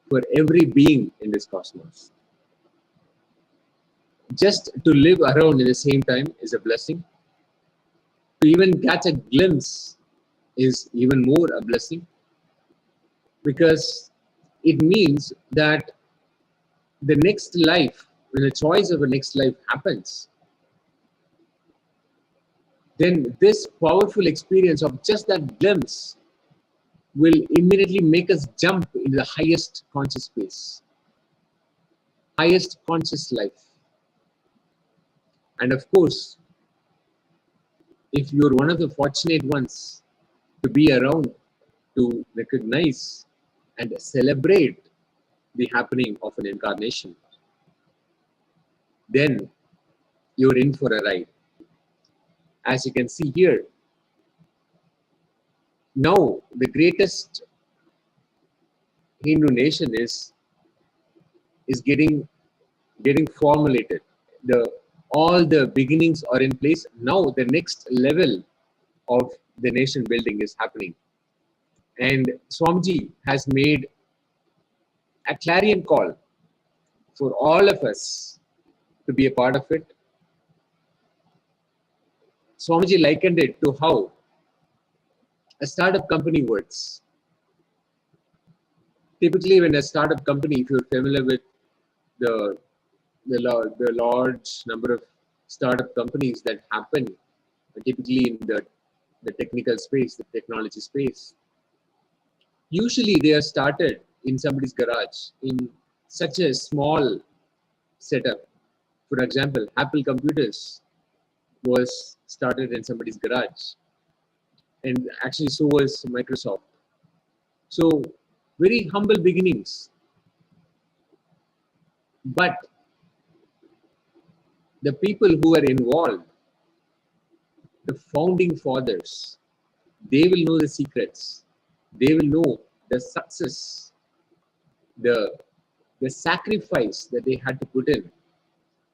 for every being in this cosmos. Just to live around in the same time is a blessing. To even catch a glimpse is even more a blessing, because it means that the next life, when the choice of a next life happens, then this powerful experience of just that glimpse will immediately make us jump into the highest conscious space, highest conscious life. And of course, if you're one of the fortunate ones to be around to recognize and celebrate the happening of an incarnation, then you're in for a ride. As you can see here, now the greatest Hindu nation is getting formulated. All the beginnings are in place. Now the next level of the nation building is happening. And Swamiji has made a clarion call for all of us to be a part of it. Swamiji likened it to how a startup company works. Typically, when a startup company, if you're familiar with the large number of startup companies that happen, typically in the technical space, the technology space, usually they are started in somebody's garage in such a small setup. For example, Apple computers was started in somebody's garage, and actually so was Microsoft. So very humble beginnings, but the people who are involved, the founding fathers, they will know the secrets. They will know the success, the the sacrifice that they had to put in,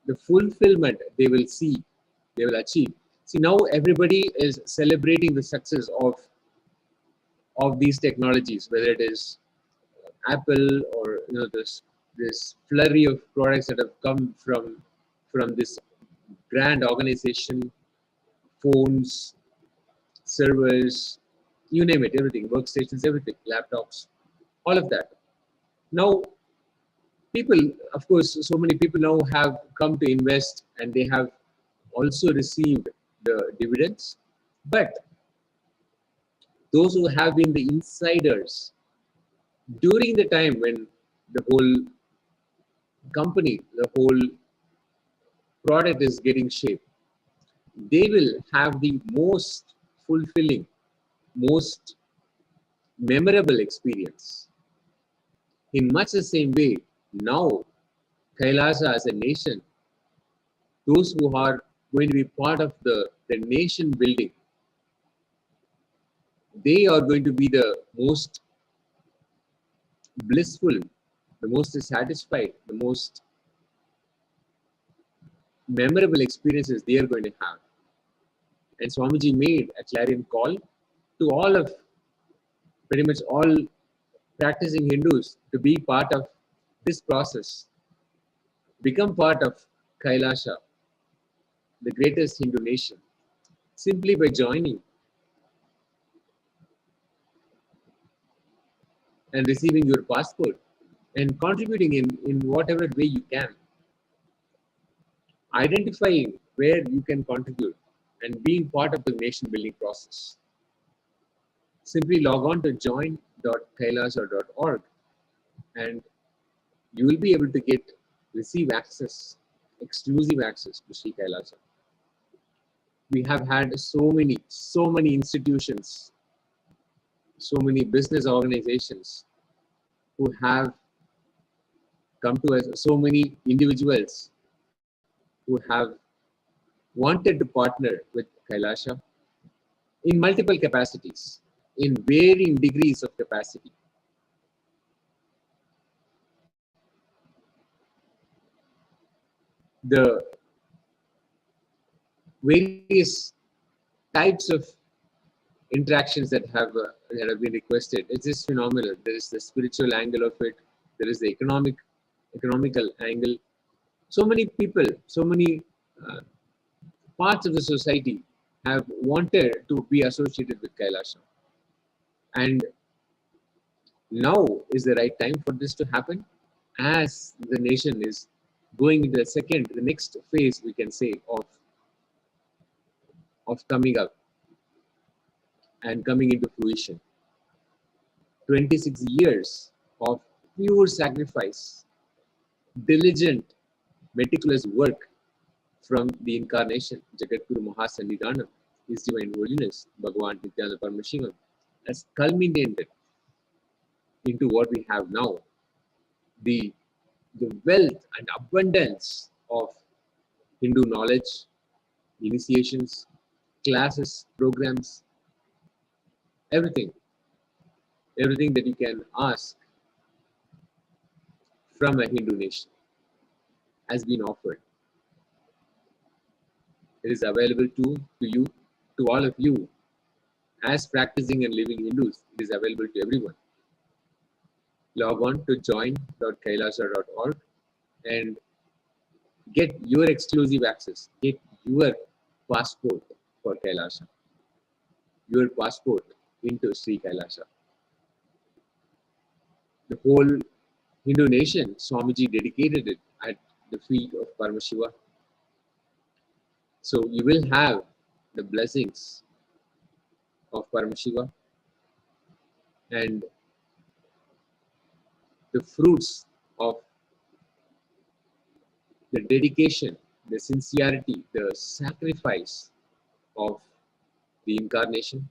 the fulfillment they will see, they will achieve. See, now everybody is celebrating the success of these technologies, whether it is Apple or this flurry of products that have come from this grand organization, phones, servers, you name it, everything, workstations, everything, laptops, all of that. Now, people, of course, so many people now have come to invest and they have also received the dividends. But those who have been the insiders during the time when the whole company, the whole product is getting shaped, they will have the most fulfilling, most memorable experience. In much the same way, now Kailasa as a nation, those who are going to be part of the nation building, they are going to be the most blissful, the most satisfied, the most memorable experiences they are going to have. And Swamiji made a clarion call to all of, pretty much all practicing Hindus to be part of this process, become part of Kailasha, the greatest Hindu nation, simply by joining and receiving your passport and contributing in whatever way you can, identifying where you can contribute and being part of the nation building process. Simply log on to join.kailasa.org and you will be able to receive access, exclusive access to Sri Kailasa. We have had so many institutions, so many business organizations who have come to us, so many individuals who have wanted to partner with Kailasha in multiple capacities, in varying degrees of capacity. The various types of interactions that have been requested, it's just phenomenal. There is the spiritual angle of it, there is the economical angle. So many people, so many parts of the society have wanted to be associated with Kailasha. And now is the right time for this to happen, as the nation is going into the next phase, we can say, of coming up and coming into fruition. 26 years of pure sacrifice, diligent, meticulous work from the incarnation, Jagadguru Mahasannidhanam, His Divine Holiness, Bhagavan Nithyananda Paramashivam, has culminated into what we have now. The wealth and abundance of Hindu knowledge, initiations, classes, programs, everything that you can ask from a Hindu nation has been offered. It is available to you, to all of you, as practicing and living Hindus. It is available to everyone. Log on to join.kailasa.org and get your exclusive access, get your passport for Kailasa, your passport into Sri Kailasa. The whole Hindu nation, Swamiji dedicated it at the feet of Paramashiva. So you will have the blessings of Paramashiva and the fruits of the dedication, the sincerity, the sacrifice of the incarnation,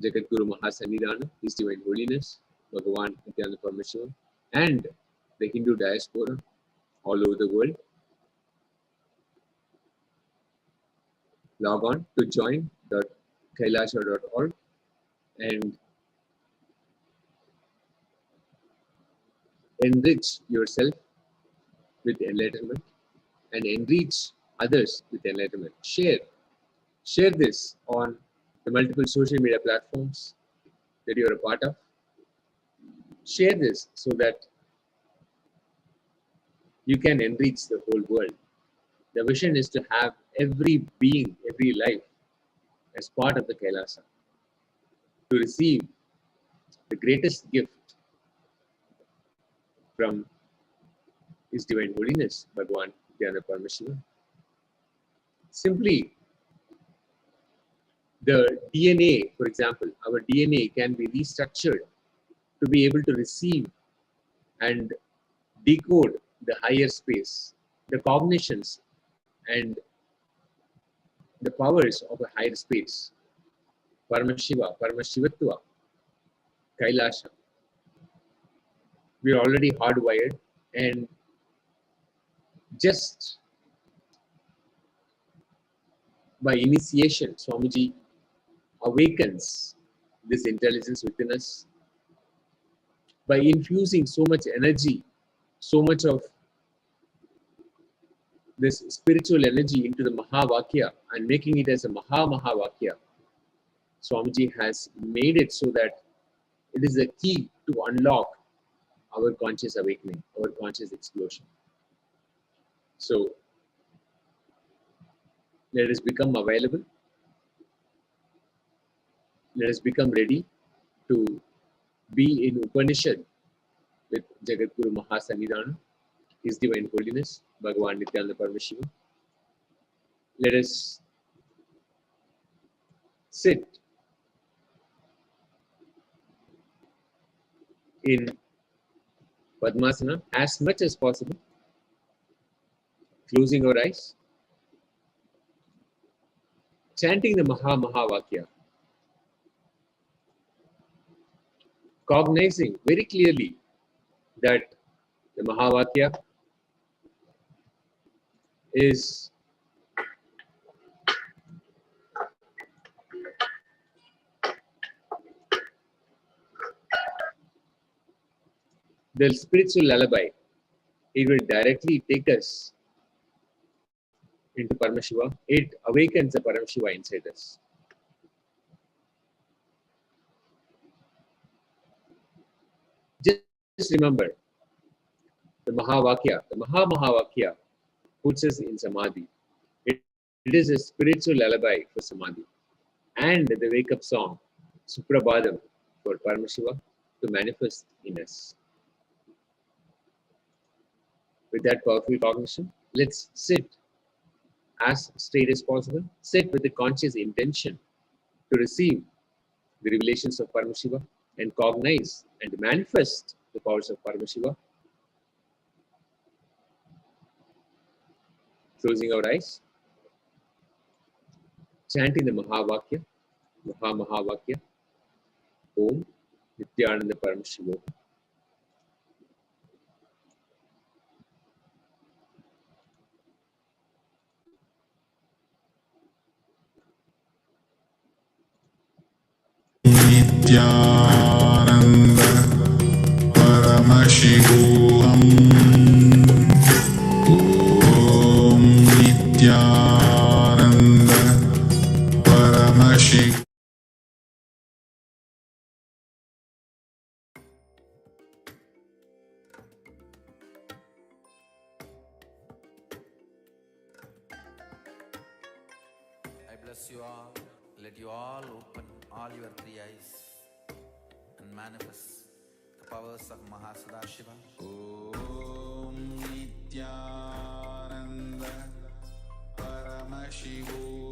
Jagadguru Mahasannidhanam, His Divine Holiness, Bhagavan Nithyananda Paramashivam, and the Hindu diaspora all over the world. Log on to join.kailasa.org and enrich yourself with enlightenment and enrich others with enlightenment. Share this on the multiple social media platforms that you are a part of. Share this so that you can enrich the whole world. The vision is to have every being, every life as part of the Kailasa, to receive the greatest gift from His Divine Holiness, Bhagavan Nithyananda Paramashivam. Simply, the DNA, for example, our DNA can be restructured to be able to receive and decode the higher space, the cognitions and the powers of a higher space. Paramashiva, Paramashivatva, Kailasha. We are already hardwired, and just by initiation, Swamiji awakens this intelligence within us by infusing so much energy, so much of this spiritual energy into the Mahavakya and making it as a Mahavakya. Swamiji has made it so that it is a key to unlock our conscious awakening, our conscious explosion. So, let us become available. Let us become ready to be in Upanishad with Jagadguru Mahasannidhana, His Divine Holiness, Bhagavan Nithyananda Paramashivam. Let us sit in Padmasana as much as possible, closing our eyes, chanting the Mahavakya, cognizing very clearly that the Mahavakya is the spiritual lullaby. It will directly take us into Paramashiva. It awakens the Paramashiva inside us. Just remember the Mahavakya, the Mahavakya puts us in Samadhi. It is a spiritual lullaby for Samadhi. And the wake-up song, Suprabhadam, for Paramashiva to manifest in us. With that powerful cognition, let's sit as straight as possible. Sit with the conscious intention to receive the revelations of Paramashiva and cognize and manifest the powers of Paramashiva. Closing our eyes, chanting the Mahavakya, Mahavakya, Om Nithyananda Paramashivoham. Nithyananda Paramashivoham. Om Nithyananda Paramashivoham. I bless you all. Let you all open all your three eyes and manifest the powers of Mahasadashiva. Om Nithyananda Paramashivoham.